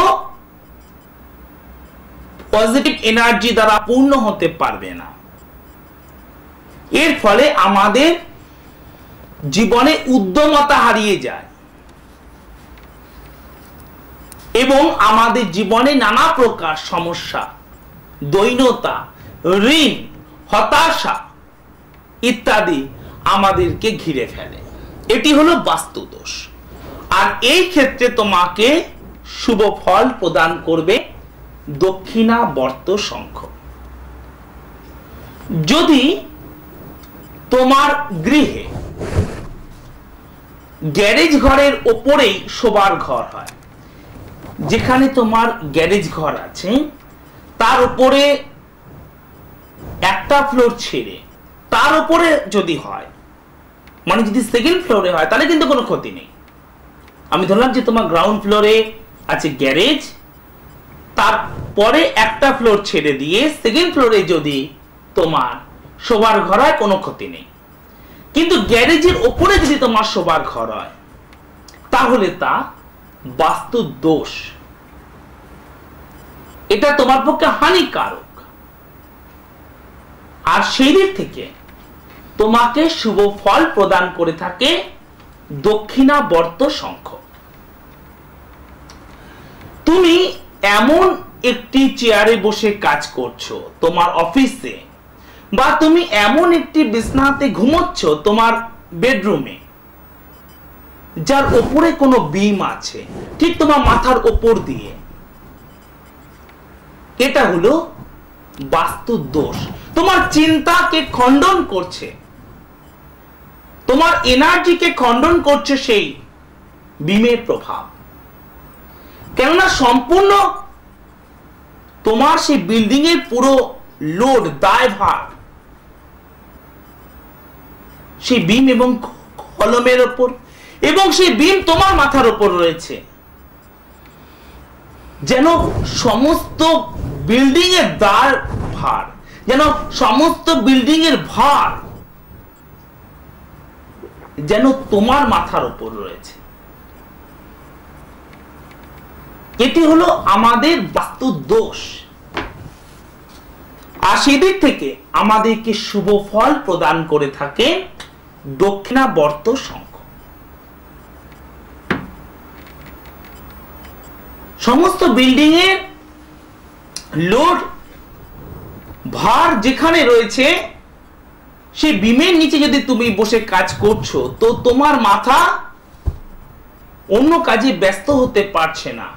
পজিটিভ এনার্জি দ্বারা পূর্ণ হতে পারবে না। এর ফলে আমাদের জীবনে উদ্যমতা হারিয়ে যায় এবং আমাদের জীবনে নানা প্রকার সমস্যা, দৈন্যতা, ঋণ, হতাশা ইত্যাদি আমাদেরকে ঘিরে ফেলে। এটি হলো বাস্তু দোষ। আর এই ক্ষেত্রে তোমাকে শুভ ফল প্রদান করবে দক্ষিণাবর্ত শঙ্খ। যদি তোমার গৃহে গ্যারেজ ঘরের ওপরেই শোবার ঘর হয়, যেখানে তোমার গ্যারেজ ঘর আছে তার উপরে একটা ফ্লোর ছেড়ে তার উপরে যদি হয়, মানে যদি সেকেন্ড ফ্লোরে হয়, তাহলে কিন্তু কোনো ক্ষতি নেই। আমি ধরলাম যে তোমার গ্রাউন্ড ফ্লোরে আছে গ্যারেজ, তারপরে একটা ফ্লোর ছেড়ে দিয়ে সেকেন্ড ফ্লোরে যদি তোমার শোবার ঘর হয়, কোনো ক্ষতি নেই। কিন্তু গ্যারেজের ওপরে যদি তোমার শোবার ঘর হয়, তাহলে তা বাস্তু দোষ। এটা তোমার পক্ষে হানিকারক। আর সেই দিক থেকে তোমাকে শুভ ফল প্রদান করে থাকে দক্ষিণাবর্ত শঙ্খ। তুমি এমন একটি চেয়ারে বসে কাজ করছো তোমার অফিসে, বা তুমি এমন একটি বিছানাতে ঘুমোচ্ছ তোমার বেডরুমে, যার উপরে কোনো বিম আছে ঠিক তোমার মাথার উপর দিয়ে, এটা হলো বাস্তু দোষ। তোমার চিন্তাকে খণ্ডন করছে, তোমার এনার্জিকে খণ্ডন করছে সেই বিমের প্রভাব। কেননা সম্পূর্ণ তোমার সেই বিল্ডিং এর পুরো লোড, দায়ভার সেই বিম এবং কলমের উপর, এবং সেই বিম তোমার মাথার উপর রয়েছে। যেন সমস্ত বিল্ডিং এর দায়ভার, যেন সমস্ত বিল্ডিং এর ভার যেন তোমার মাথার উপর রয়েছে। এটি হলো আমাদের বাস্তু দোষ। আর সেদিক থেকে আমাদেরকে শুভ ফল প্রদান করে থাকে দক্ষিণাবর্ত শঙ্খ। সমস্ত বিল্ডিং এর লোড, ভার যেখানে রয়েছে, সেই বিমের নিচে যদি তুমি বসে কাজ করছো, তো তোমার মাথা অন্য কাজে ব্যস্ত হতে পারছে না।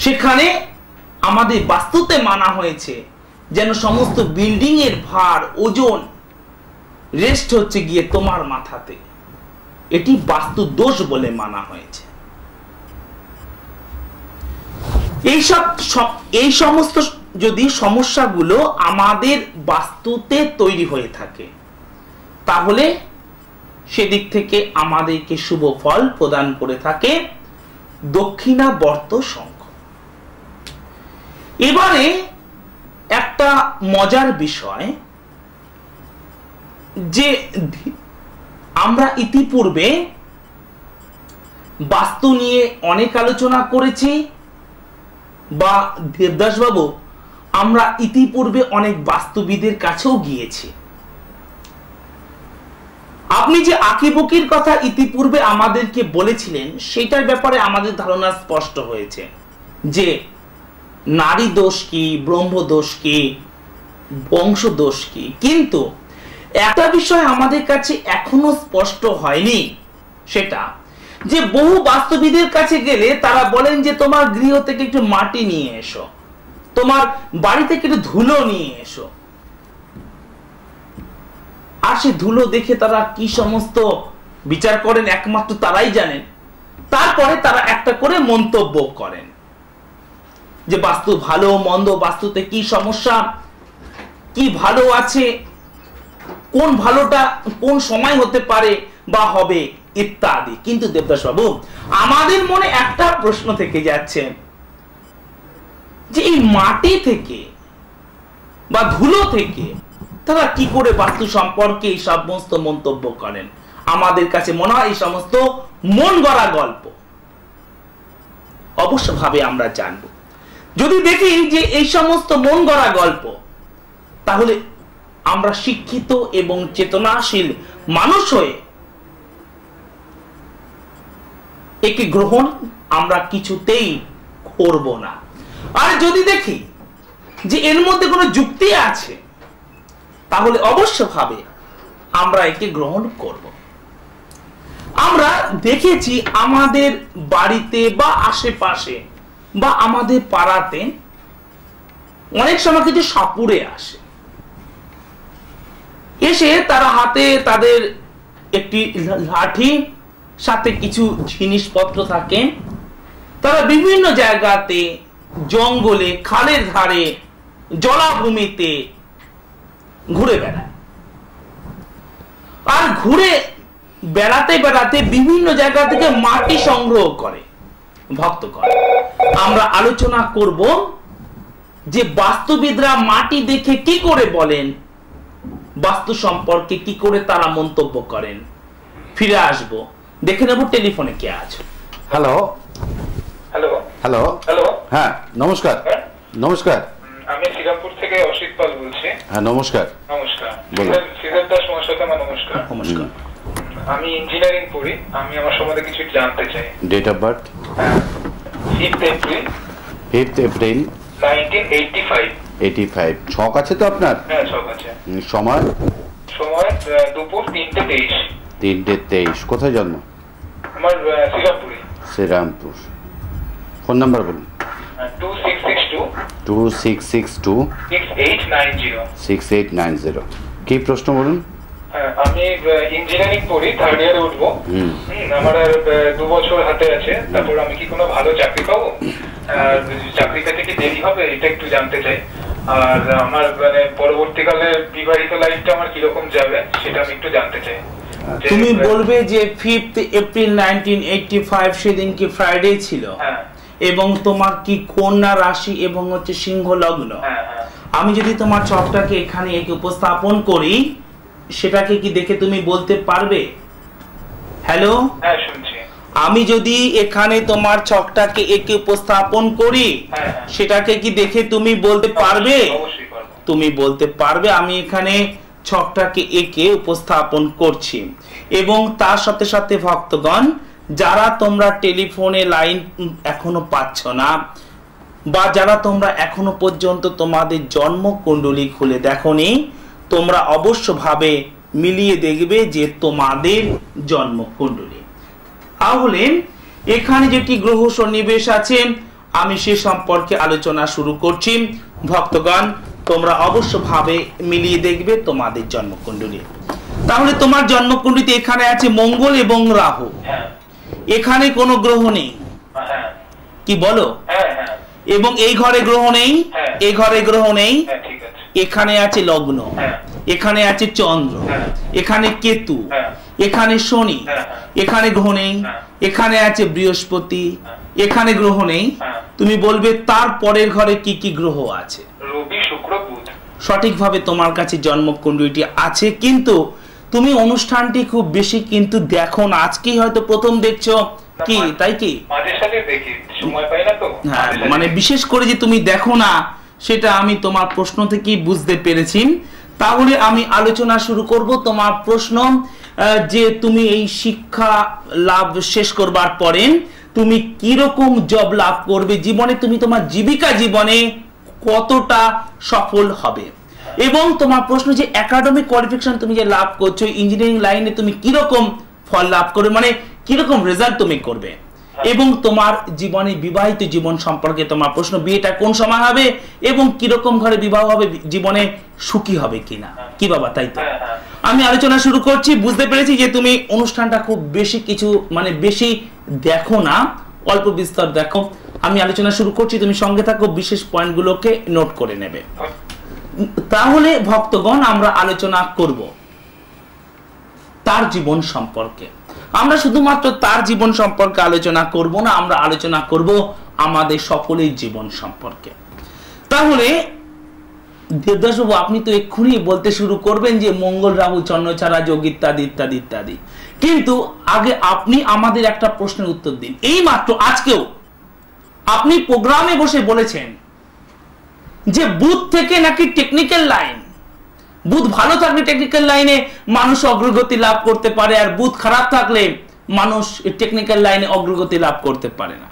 সেখানে আমাদের বাস্তুতে মানা হয়েছে যেন সমস্ত বিল্ডিং এর ভার, ওজন রেস্ট হচ্ছে গিয়ে তোমার মাথাতে। এটি বাস্তু দোষ বলে মানা হয়েছে। এই সমস্ত যদি সমস্যাগুলো আমাদের বাস্তুতে তৈরি হয়ে থাকে, তাহলে সেদিক থেকে আমাদেরকে শুভ ফল প্রদান করে থাকে দক্ষিণাবর্ত শঙ্খ। এবারে একটা মজার বিষয়, যে আমরা ইতিপূর্বে বাস্তু নিয়ে অনেক আলোচনা করেছি, বা দেবদাস বাবু আমরা ইতিপূর্বে অনেক বাস্তুবিদের কাছেও গিয়েছি। আপনি যে আঁকিবুকির কথা ইতিপূর্বে আমাদেরকে বলেছিলেন, সেটার ব্যাপারে আমাদের ধারণা স্পষ্ট হয়েছে যে নারী দোষ কি, ব্রহ্ম দোষ কি, বংশ দোষ কি। কিন্তু একটা বিষয় আমাদের কাছে এখনো স্পষ্ট হয়নি, সেটা যে বহু বাস্তুবিদের কাছে গেলে তারা বলেন যে তোমার গৃহ থেকে একটু মাটি নিয়ে এসো, তোমার বাড়ি থেকে একটু ধুলো নিয়ে এসো। আর সে ধুলো দেখে তারা কি সমস্ত বিচার করেন একমাত্র তারাই জানেন। তারপরে তারা একটা করে মন্তব্য করেন যে বাস্তু ভালো মন্দ, বাস্তুতে কি সমস্যা, কি ভালো আছে, কোন ভালোটা কোন সময় হতে পারে বা হবে ইত্যাদি। কিন্তু দেবদাস বাবু, আমাদের মনে একটা প্রশ্ন থেকে যাচ্ছে যে এই মাটি থেকে বা ধুলো থেকে তারা কি করে বাস্তু সম্পর্কে এই সমস্ত মন্তব্য করেন? আমাদের কাছে মনে হয় এই সমস্ত মন গড়া গল্প। অবশ্যভাবে আমরা জানব। যদি দেখি যে এই সমস্ত মন গড়া গল্প, তাহলে আমরা শিক্ষিত এবং চেতনাশীল মানুষ হয়ে একে গ্রহণ আমরা কিছুতেই করব না। আর যদি দেখি যে এর মধ্যে কোনো যুক্তি আছে, তাহলে অবশ্যভাবে আমরা একে গ্রহণ করব। আমরা দেখেছি আমাদের বাড়িতে বা আশেপাশে বা আমাদের পাড়াতে অনেক সময় কিছু সাপুড়ে আসে, এসে তারা হাতে তাদের একটি লাঠি, সাথে কিছু জিনিসপত্র থাকে, তারা বিভিন্ন জায়গাতে জঙ্গলে, খালের ধারে, জলাভূমিতে ঘুরে বেড়ায়। আর ঘুরে বেড়াতে বেড়াতে বিভিন্ন জায়গা থেকে মাটি সংগ্রহ করে ভক্তগণ। আমরা আলোচনা করব যে বাস্তুবিদরা মাটি দেখে কি করে বলেন, বাস্তু সম্পর্কে কি করে তারা মন্তব্য করেন। ফিরে আসবো, দেখে নেব টেলিফোনে কে আছে।
হ্যালো
হ্যালো
হ্যালো
হ্যালো
হ্যাঁ নমস্কার। নমস্কার,
আমি শ্রীরামপুর থেকে অসিত পাল বলছি।
হ্যাঁ নমস্কার।
নমস্কার।
বলুন।
শ্রীধর দাস মহাশয়, আমার নমস্কার।
নমস্কার।
আমি ইঞ্জিনিয়ারিং পড়ি। আমি আমার সম্বন্ধে কিছু জানতে চাই।
Date of birth
5th April
5th April
1985।
85। ছক আছে তো আপনার?
হ্যাঁ, সব আছে।
সময়?
সময় দুপুর 3:23।
3:23। কোথায় জন্ম?
আমার শ্রীরামপুরে।
শ্রীরামপুর। ফোন নাম্বার বলুন।
2662
2662
6890।
6890। কি প্রশ্ন বলুন?
আমি ইঞ্জিনিয়ারিং পড়ি, 3rd ইয়ারে উঠবো। আমার আর 2 বছর হাতে আছে। তারপর আমি কি কোনো ভালো চাকরি পাবো? চাকরি পেতে কি দেরি হবে, এটা একটু জানতে চাই। আর আমার মানে পরবর্তীকালে বিবাহিত লাইফটা আমার কিরকম যাবে, সেটা আমি একটু জানতে চাই।
তুমি বলবে যে 5th এপ্রিল 1985 সেদিন কি ফ্রাইডে ছিল, এবং তোমার কি কন্যা রাশি এবং হচ্ছে সিংহ লগ্ন। আমি যদি তোমার ছকটাকে এখানে একে উপস্থাপন করি, সেটাকে কি দেখে তুমি বলতে পারবে? হ্যালো,
হ্যাঁ শুনছি।
আমি যদি এখানে তোমার ছকটাকে একে উপস্থাপন করি, সেটাকে কি দেখে তুমি বলতে পারবে?
অবশ্যই পারবো।
তুমি বলতে পারবে। আমি এখানে ছকটাকে একে উপস্থাপন করছি, এবং তার সাথে সাথে ভক্তগণ, যারা তোমরা টেলিফোনে লাইন এখনো পাচ্ছ না, বা যারা তোমরা এখনো পর্যন্ত তোমাদের জন্ম কুণ্ডলী খুলে দেখোনি, তোমরা অবশ্যভাবে মিলিয়ে দেখবে যে তোমাদের জন্ম কুণ্ডলী। তাহলে এখানে যেটি গ্রহ সন্নিবেশ আছে, আমি সে সম্পর্কে আলোচনা শুরু করছি। ভক্তগণ, তোমরা অবশ্যভাবে মিলিয়ে দেখবে তোমাদের জন্মকুণ্ডলী। তাহলে তোমার জন্মকুণ্ডলীতে এখানে আছে মঙ্গল এবং রাহু। এখানে কোনো গ্রহ নেই, কি বলো? এবং এই ঘরে গ্রহ নেই, এই ঘরে গ্রহ নেই। এখানে আছে লগ্ন, এখানে আছে চন্দ্র, এখানে কেতু, এখানে শনি, এখানে গ্রহ নেই। এখানে আছে বৃহস্পতি, এখানে গ্রহ নেই। তুমি বলবে তার পরের ঘরে কি কি গ্রহ আছে?
রবি, শুক্র, বুধ।
সঠিকভাবে তোমার কাছে জন্মকুণ্ডলীটি আছে, কিন্তু তুমি অনুষ্ঠানটি খুব বেশি কিন্তু দেখো না। আজকেই হয়তো প্রথম দেখছো, কি তাই কি?
মাঝে সাথে দেখি, সময় পাই না তো।
হ্যাঁ, মানে বিশেষ করে যে তুমি দেখো না, সেটা আমি তোমার প্রশ্ন থেকেই বুঝতে পেরেছি। তাহলে আমি আলোচনা শুরু করব। তোমার প্রশ্ন যে তুমি এই শিক্ষা লাভ শেষ করবার পরে তুমি কিরকম জব লাভ করবে জীবনে, তুমি তোমার জীবিকা জীবনে কতটা সফল হবে, এবং তোমার প্রশ্ন যে একাডেমিক কোয়ালিফিকেশন তুমি যে লাভ করছো ইঞ্জিনিয়ারিং লাইনে, তুমি কিরকম ফল লাভ করবে, মানে কিরকম রেজাল্ট তুমি করবে, এবং তোমার জীবনে বিবাহিত জীবন সম্পর্কে তোমার প্রশ্ন, বিয়েটা কোন সময় হবে এবং কিরকম ঘরে বিবাহ হবে, জীবনে সুখী হবে কিনা, কি বাবা? তাই তো আমি আলোচনা শুরু করছি। বুঝতে পেরেছি যে তুমি অনুষ্ঠানটা খুব বেশি কিছু মানে বেশি দেখো না, অল্প বিস্তর দেখো। আমি আলোচনা শুরু করছি, তুমি সঙ্গে থাকো, বিশেষ পয়েন্টগুলোকে নোট করে নেবে। তাহলে ভক্তগণ, আমরা আলোচনা করব তার জীবন সম্পর্কে। আমরা শুধুমাত্র তার জীবন সম্পর্কে আলোচনা করব না, আমরা আলোচনা করব আমাদের সকলের জীবন সম্পর্কে। তাহলে দেবদাসবাবু, আপনি তো এক্ষুনি বলতে শুরু করবেন যে মঙ্গল রাহু চন্দ্রছাড়া যোগ ইত্যাদি ইত্যাদি ইত্যাদি, কিন্তু আগে আপনি আমাদের একটা প্রশ্নের উত্তর দিন। এই মাত্র আজকেও আপনি প্রোগ্রামে বসে বলেছেন যে বুধ থেকে নাকি টেকনিক্যাল লাইন, বুধ ভালো থাকলে টেকনিক্যাল লাইনে মানুষ অগ্রগতি লাভ করতে পারে, আর বুধ খারাপ থাকলে মানুষ টেকনিক্যাল লাইনে অগ্রগতি লাভ করতে পারে না।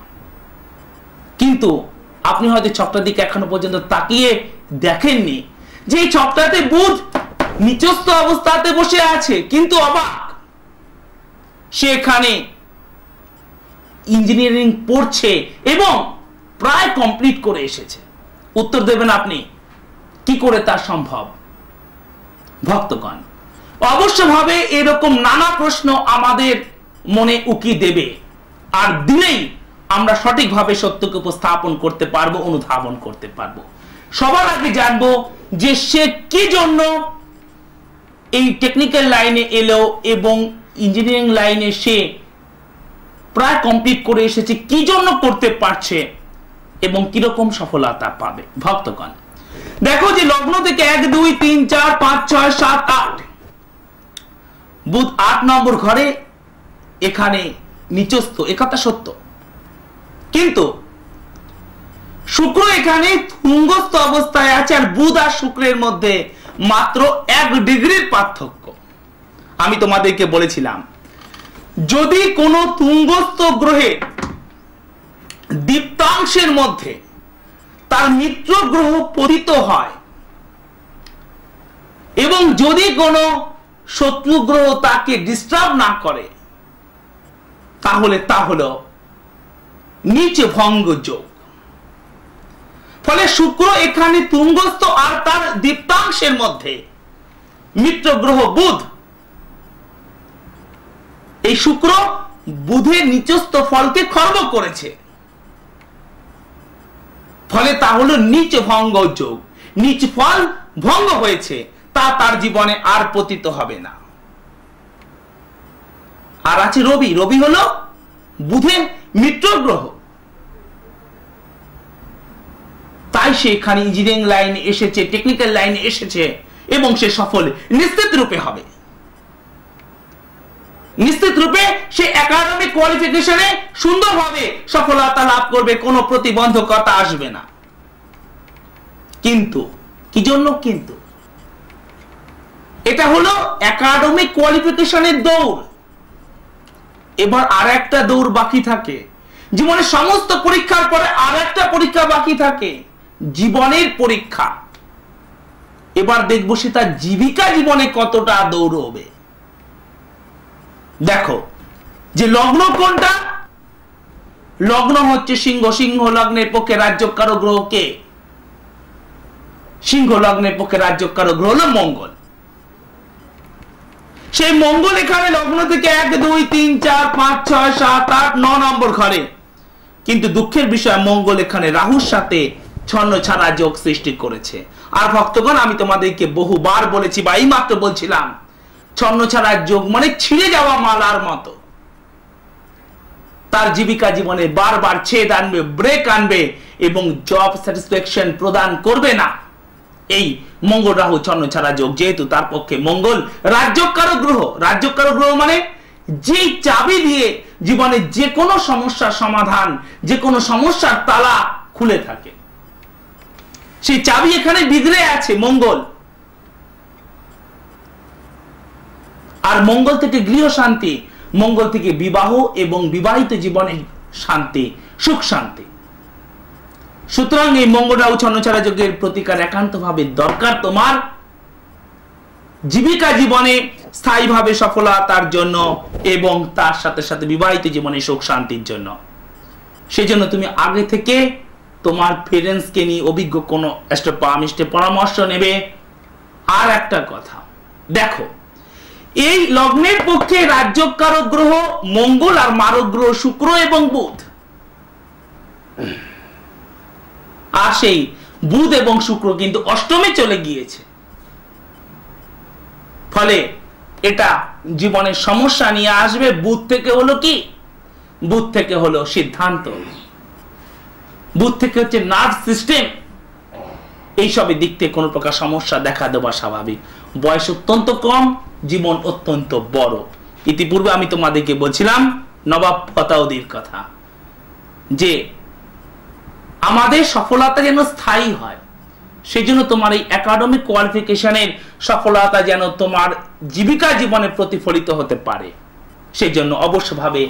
কিন্তু আপনি হয়তো ছকটার দিকে এখনো পর্যন্ত তাকিয়ে দেখেননি যে এই ছকটাতে বুধ নিচস্থ অবস্থাতে বসে আছে, কিন্তু অবাক, সে এখানে ইঞ্জিনিয়ারিং পড়ছে এবং প্রায় কমপ্লিট করে এসেছে। উত্তর দেবেন আপনি, কি করে তা সম্ভব? ভক্তগণ, অবশ্যভাবে এরকম নানা প্রশ্ন আমাদের মনে উকি দেবে, আর দিলেই আমরা সঠিকভাবে সত্যকে উপস্থাপন করতে পারবো, অনুধাবন করতে পারবো। সবার আগে জানবো যে সে কি জন্য এই টেকনিক্যাল লাইনে এলো এবং ইঞ্জিনিয়ারিং লাইনে সে প্রায় কমপ্লিট করে এসেছে, কি জন্য করতে পারছে এবং কিরকম সফলতা পাবে। ভক্তগণ, দেখো যে লগ্ন থেকে 1 2 3 4 5 6 7 8 বুধ 8 নম্বর ঘরে এখানে নিচস্থ, একথা সত্য, কিন্তু শুক্র এখানে তুঙ্গস্থ অবস্থায় আছে, আর বুধ আর শুক্রের মধ্যে মাত্র 1 ডিগ্রির পার্থক্য। আমি তোমাদেরকে বলেছিলাম, যদি কোনো তুঙ্গস্থ গ্রহে দীপ্তাংশের মধ্যে তার মিত্র গ্রহ পতিত হয় এবং যদি কোনো শত্রু গ্রহ তাকে ডিস্টার্ব না করে, তাহলে তা হলো নিচ ভঙ্গ যোগ। ফলে শুক্র এখানে তুঙ্গস্থ, আর তার দীপ্তাংশের মধ্যে মিত্র গ্রহ বুধ, এই শুক্র বুধের নিচস্থ ফলকে খর্ব করেছে, ফলে তা হলো নিচ ভঙ্গ যোগ। নিচ ফল ভঙ্গ হয়েছে, তা তার জীবনে আর পতিত হবে না। আর আছে রবি, রবি হলো বুধের মিত্র গ্রহ, তাই সে এখানে ইঞ্জিনিয়ারিং লাইনে এসেছে, টেকনিক্যাল লাইনে এসেছে এবং সে সফল নিশ্চিত রূপে হবে। নিশ্চিত রূপে সে একাডেমিক কোয়ালিফিকেশনে সুন্দরভাবে সফলতা লাভ করবে, কোনো প্রতিবন্ধকতা আসবে না। কিন্তু কি জন্য? কিন্তু এটা হলো একাডেমিক কোয়ালিফিকেশনের দৌড়। এবার আর একটা দৌড় বাকি থাকে, জীবনের সমস্ত পরীক্ষার পরে আর একটা পরীক্ষা বাকি থাকে, জীবনের পরীক্ষা। এবার দেখবো সে তার জীবিকা জীবনে কতটা দৌড়বে। দেখো যে লগ্ন কোনটা? লগ্ন হচ্ছে সিংহ। সিংহ লগ্নের পক্ষে রাজ্যকারক গ্রহ কে? সিংহ লগ্নের পক্ষে রাজ্যকারক গ্রহ হলো মঙ্গল। সেই মঙ্গল এখানে লগ্ন থেকে 1 2 3 4 5 6 7 8 9 নম্বর ঘরে, কিন্তু দুঃখের বিষয় মঙ্গল এখানে রাহুর সাথে ছন্ন ছাড়া যোগ সৃষ্টি করেছে। আর ভক্তগণ, আমি তোমাদেরকে বহুবার বলেছি বা এইমাত্র বলছিলাম, ছন্ন ছাড়া যোগ মানে ছিঁড়ে যাওয়া মালার মতো। তার জীবিকা জীবনে বারবার ছেদ আনবে, ব্রেক আনবে এবং জব স্যাটিসফ্যাকশন প্রদান করবে না। এই মঙ্গল রাহু ছন্ন ছাড়া যোগ, যেহেতু তার পক্ষে মঙ্গল রাজ্যকারক গ্রহ। রাজ্যকারক গ্রহ মানে যে চাবি দিয়ে জীবনে যে কোনো সমস্যার সমাধান, যে কোনো সমস্যার তালা খুলে থাকে, সেই চাবি এখানে বিগড়ে আছে মঙ্গল। আর মঙ্গল থেকে গৃহ শান্তি, মঙ্গল থেকে বিবাহ এবং বিবাহিত জীবনের শান্তি, সুখ শান্তি। সুতরাং এই মঙ্গল রাহু ছন্ন ছাড়া যোগের প্রতিকার একান্তভাবে দরকার তোমার জীবিকা জীবনে স্থায়ীভাবে সফলতার জন্য এবং তার সাথে সাথে বিবাহিত জীবনে সুখ শান্তির জন্য। সেজন্য তুমি আগে থেকে তোমার পেরেন্টসকে নিয়ে অভিজ্ঞ কোনো অ্যাস্ট্রোপামিস্টের পরামর্শ নেবে। আর একটা কথা দেখো, এই লগ্নের পক্ষে রাজ্যকারক গ্রহ মঙ্গল আর মারক গ্রহ শুক্র এবং বুধ, আর সেই বুধ এবং শুক্র কিন্তু অষ্টমে চলে গিয়েছে। ফলে এটা জীবনের সমস্যা নিয়ে আসবে। বুধ থেকে হলো কি? বুধ থেকে হলো সিদ্ধান্ত, বুধ থেকে হচ্ছে নার্ভ সিস্টেম। এইসবের দিক থেকে কোনো প্রকার সমস্যা দেখা দেওয়া স্বাভাবিক। বয়স অত্যন্ত কম, জীবন অত্যন্ত বড়। ইতিপূর্বে আমি তোমাদেরকে বলছিলাম নবাব ফতাউদ্দির কথা, যে আমাদের সফলতা যেন স্থায়ী হয়, সেই জন্য তোমার এই একাডেমিক কোয়ালিফিকেশনের সফলতা যেন তোমার জীবিকা জীবনে প্রতিফলিত হতে পারে, সেই জন্য অবশ্যভাবে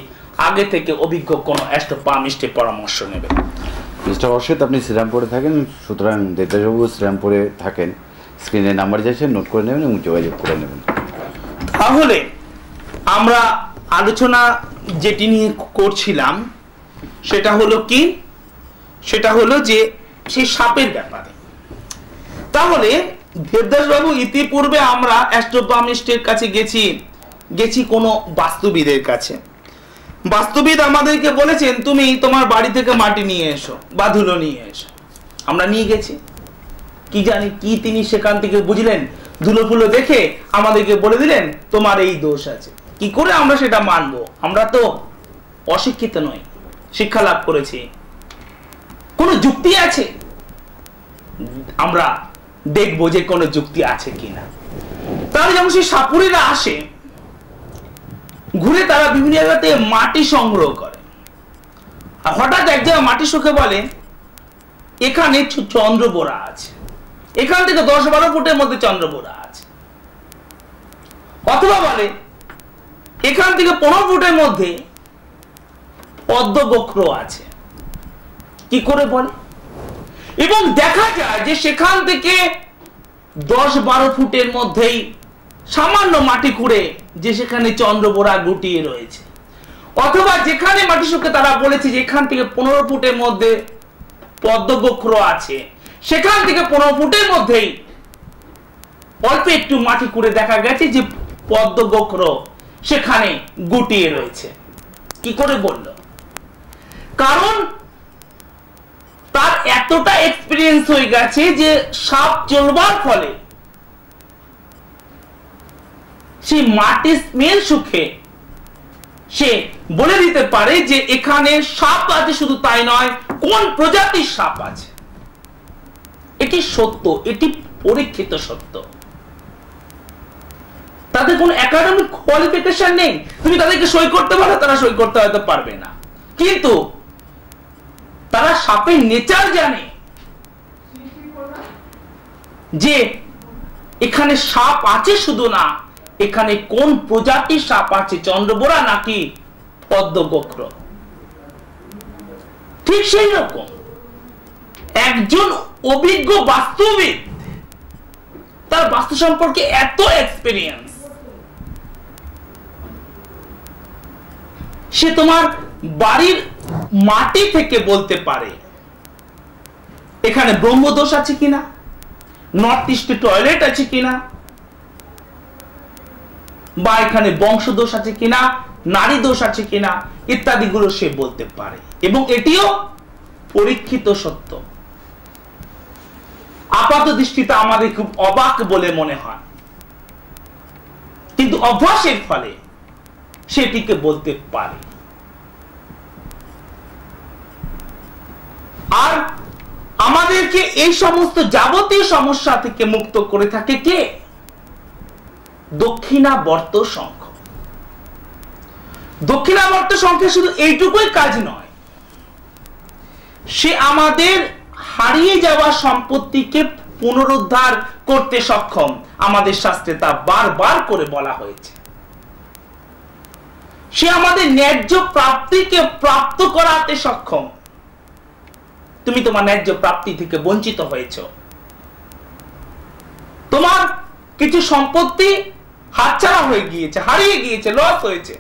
আগে থেকে অভিজ্ঞ কোনো অ্যাস্ট্রোপামিস্টের পরামর্শ নেবে।
মিস্টার অর্ষিত, আপনি শ্রীরামপুরে থাকেন, সুতরাং দেবদাসবাবু শ্রীরামপুরে থাকেন। স্ক্রিনে নাম্বার যাচ্ছে, নোট করে নেবেন এবং যোগাযোগ করে নেবেন।
তাহলে আমরা আলোচনা যেটি নিয়ে করছিলাম সেটা হলো কি? সেটা হলো যে সেই সাপের ব্যাপারে। তাহলে দেবদাসবাবু, ইতিপূর্বে আমরা অ্যাস্ট্রোপামিস্টের কাছে গেছি কোনো বাস্তুবিদের কাছে। বাস্তুবিদ আমাদেরকে বলেছেন তুমি তোমার বাড়ি থেকে মাটি নিয়ে এসো বা ধুলো নিয়ে এসো। আমরা নিয়ে গেছি, কি জানি কি তিনি সেখান থেকে বুঝলেন, ধুলো ফুলো দেখে আমাদেরকে বলে দিলেন তোমার এই দোষ আছে। কি করে আমরা সেটা মানবো? আমরা তো অশিক্ষিত নই, শিক্ষা লাভ করেছি। কোনো যুক্তি আছে? আমরা দেখবো যে কোনো যুক্তি আছে কিনা। তাহলে যখন সেই সাপুরেরা আসে, ঘুরে তারা বিভিন্ন জায়গাতে মাটি সংগ্রহ করে, আর হঠাৎ এক জায়গায় মাটি শুকে বলে এখানে চন্দ্রবোরা আছে, এখান থেকে 10-12 ফুটের মধ্যে চন্দ্রবোরা আছে। অথবা বলে এখান থেকে 15 ফুটের মধ্যে পদ্মবক্র আছে। কি করে বলে? এবং দেখা যায় যে সেখান থেকে 10-12 ফুটের মধ্যেই সামান্য মাটি খুঁড়ে যে সেখানে চন্দ্রবোরা গুটিয়ে রয়েছে। অথবা যেখানে মাটি শুকে তারা বলেছে যে এখান থেকে 15 ফুটের মধ্যে পদ্মবক্র আছে, সেখান থেকে 15 ফুটের মধ্যেই অল্প একটু মাটি খুঁড়ে দেখা গেছে যে পদ্মবক্র সেখানে গুটিয়ে রয়েছে। কি করে বলল? কারণ তার এতটা এক্সপেরিয়েন্স হয়ে গেছে যে সাপ চলবার ফলে সেই মাটি স্মেল সুখে সে বলে দিতে পারে যে এখানে সাপ আছে, শুধু তাই নয় কোন প্রজাতির সাপ আছে। এটি সত্য, এটি পরীক্ষিত সত্য। তাদের কোনো একাডেমিক কোয়ালিফিকেশন নেই। তুমি তাদেরকে সই করতে পারো, তারা সই করতে হয়তো পারবে না, কিন্তু তারা সাপের নেচার জানে, যে এখানে সাপ আছে শুধু না, এখানে কোন প্রজাতির সাপ আছে, চন্দ্রবোরা নাকি পদ্মবক্র। ঠিক সেই রকম একজন অভিজ্ঞ বাস্তুবিদ, তার বাস্তু সম্পর্কে এত এক্সপেরিয়েন্স, সে তোমার বাড়ির মাটি থেকে বলতে পারে এখানে ব্রহ্মদোষ আছে কিনা, নর্থ ইস্টে টয়লেট আছে কিনা, বা এখানে বংশদোষ আছে কিনা, নারী দোষ আছে কিনা, ইত্যাদি গুলো সে বলতে পারে। এবং এটিও পরীক্ষিত সত্য। আপাত দৃষ্টিতে আমাদের খুব অবাক বলে মনে হয়, কিন্তু অভ্যাসের ফলে সেটিকে বলতে পারে। আর আমাদেরকে এই সমস্ত যাবতীয় সমস্যা থেকে মুক্ত করে থাকে কে? দক্ষিণাবর্ত শঙ্খ। দক্ষিণাবর্ত শঙ্খে শুধু এইটুকুই কাজ নয়, সে আমাদের হারিয়ে যাওয়া সম্পত্তিকে পুনরুদ্ধার করতে সক্ষম। আমাদের শাস্ত্রে তা বারবার করে বলা হয়েছে। সে আমাদের ন্যায্য প্রাপ্তিকে প্রাপ্ত করাতে সক্ষম। তুমি তোমার ন্যায্য প্রাপ্তি থেকে বঞ্চিত হয়েছ, তোমার কিছু সম্পত্তি হাতছাড়া হয়ে গিয়েছে, হারিয়ে গিয়েছে, লস হয়েছে।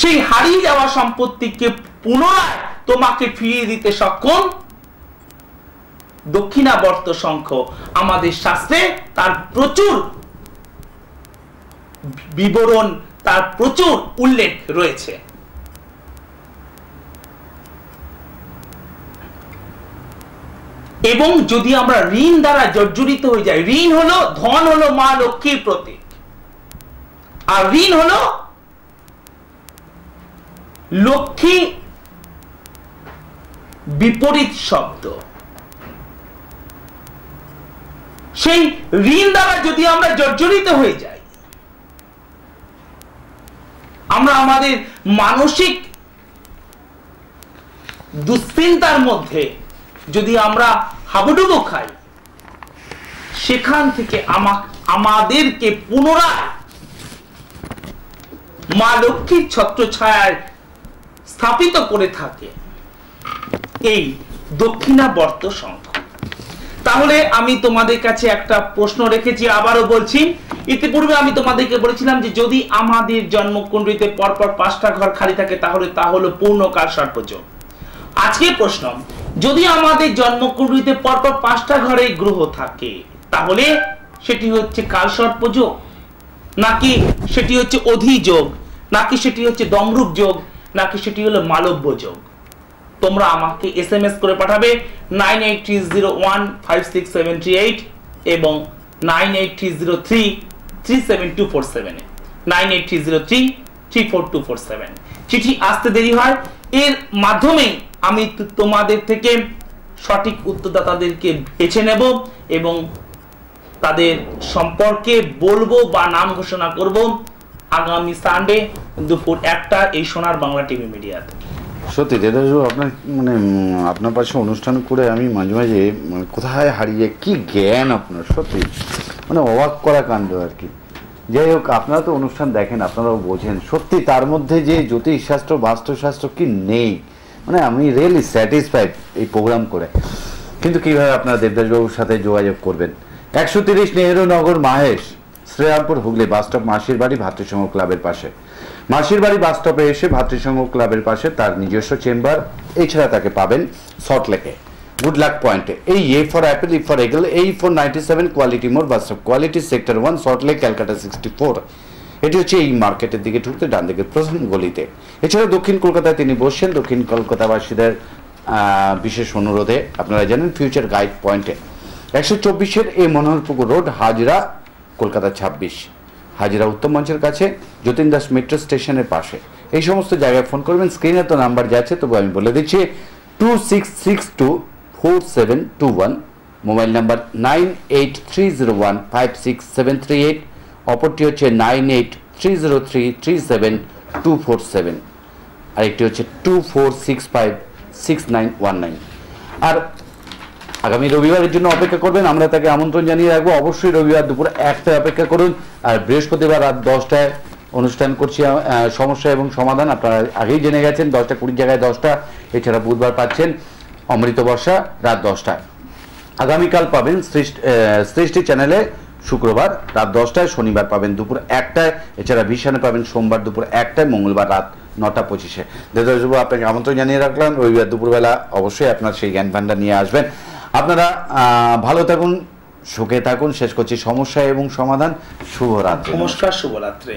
সেই হারিয়ে যাওয়া সম্পত্তিকে পুনরায় তোমাকে ফিরিয়ে দিতে সক্ষম দক্ষিণাবর্ত শঙ্খ। আমাদের শাস্ত্রে তার প্রচুর বিবরণ, তার প্রচুর উল্লেখ রয়েছে। এবং যদি আমরা ঋণ দ্বারা জর্জরিত হয়ে যাই, ঋণ হলো, ধন হলো মা লক্ষ্মীর প্রতীক, আর ঋণ হলো লক্ষ্মী বিপরীত শব্দ। সেই ঋণ দ্বারা যদি আমরা জর্জরিত হয়ে যাই, আমরা আমাদের মানসিক দুশ্চিন্তার মধ্যে যদি আমরা হাবুডুবু খাই, সেখান থেকে আমাদেরকে পুনরায় মা লক্ষ্মীর ছত্রছায়ায় স্থাপিত করে থাকে এই দক্ষিণাবর্ত শঙ্খ। তাহলে আমি তোমাদের কাছে একটা প্রশ্ন রেখেছি, আবারও বলছি। ইতিপূর্বে আমি তোমাদেরকে বলেছিলাম যে যদি আমাদের জন্মকুণ্ডলিতে পরপর 5টা ঘর খালি থাকে তাহলে তা হলো পূর্ণকাল সর্পযোগ। আজকে প্রশ্ন, যদি আমাদের জন্মকুণ্ডলিতে পরপর 5টা ঘরে গ্রহ থাকে তাহলে সেটি হচ্ছে কাল সর্পযোগ, নাকি সেটি হচ্ছে অধিযোগ, নাকি সেটি হচ্ছে দমরূপ যোগ, নাকি সেটি হলো মালব্য যোগ? তোমরা আমাকে SMS করে পাঠাবে 9830156738 এবং 9830337247 9830334247। চিঠি আসতে দেরি হয়, এর মাধ্যমে আমি তোমাদের থেকে সঠিক উত্তরদাতাদেরকে বেছে নেব এবং তাদের সম্পর্কে বলবো বা নাম ঘোষণা করব আগামী সানডে দুপুর 1টা এই সোনার বাংলা টিভি মিডিয়াতে।
সত্যি দেদাজু, আপনার মানে আপনার পাশে অনুষ্ঠান করে আমি মাঝে মাঝে মানে কোথায় হারিয়ে, কি জ্ঞান আপনার, সত্যি মানে অবাক করা কাণ্ড আর কি। যাই হোক, আপনারা তো অনুষ্ঠান দেখেন, আপনারাও বোঝেন সত্যি তার মধ্যে যে জ্যোতিষশাস্ত্র বাস্তুশাস্ত্র কি নেই, মানে আমি রিয়েলি স্যাটিসফাইড এই প্রোগ্রাম করে। কিন্তু কীভাবে আপনারা দেবদাসবাবুর সাথে যোগাযোগ করবেন? 130 নেহেরু নগর, মাহেশ, শ্রীরামপুর, হুগলি, বাসস্টপ মাসির বাড়ি, ভাতৃসংঘ ক্লাবের পাশে। মাসির বাড়ি বাসস্টপে এসে ভাতৃসংঘ ক্লাবের পাশে তার নিজস্ব চেম্বার, এছাড়া তাকে পাবেন সল্টলেকে গুড লাক পয়েন্টে। এই A for apple, E for eagle, এই 497 কোয়ালিটি মোড়, bus stop quality, sector 1, Salt Lake, Calcutta 64। এটি হচ্ছে এই মার্কেটের দিকে ঢুকতে ডান দিকের প্রথম গলিতে। এছাড়া দক্ষিণ কলকাতায় তিনি বসছেন। দক্ষিণ কলকাতাবাসীদের বিশেষ অনুরোধে আপনারা জানেন ফিউচার গাইড পয়েন্টে 124 এই মনোহরপুকুর রোড, হাজরা, কলকাতা 26, হাজরা উত্তম মঞ্চের কাছে, যতীন দাস মেট্রো স্টেশনের পাশে। এই সমস্ত জায়গায় ফোন করবেন। স্ক্রিনে তো নাম্বার যাচ্ছে, তবু আমি বলে দিচ্ছি 26624721, মোবাইল নাম্বার 9830156738, অপরটি হচ্ছে 9830337247, আরেকটি হচ্ছে 24656919। আর আগামী রবিবারের জন্য অপেক্ষা করবেন, আমরা তাকে আমন্ত্রণ জানিয়ে রাখবো। অবশ্যই রবিবার দুপুর 1টায় অপেক্ষা করুন। আর বৃহস্পতিবার রাত 10টায় অনুষ্ঠান করছি সমস্যা এবং সমাধান, আপনারা আগেই জেনে গেছেন, 10টা 20 জায়গায় 10টা। এছাড়া বুধবার পাচ্ছেন অমৃত বর্ষা রাত 10টায়। আগামীকাল পাবেন সৃষ্টি চ্যানেলে শুক্রবার রাত 10টায়, শনিবার পাবেন দুপুর 1টায়, এছাড়া ভিশনে পাবেন সোমবার দুপুর 1টায়, মঙ্গলবার রাত 9:25। দেদাসবাবু, আপনাকে আমন্ত্রণ জানিয়ে রাখলাম। রবিবার দুপুরবেলা অবশ্যই আপনার সেই জ্ঞান ভান্ডার নিয়ে আসবেন। আপনারা ভালো থাকুন, সুখে থাকুন। শেষ করছি সমস্যা এবং সমাধান। শুভরাত্রি।
নমস্কার, শুভরাত্রি।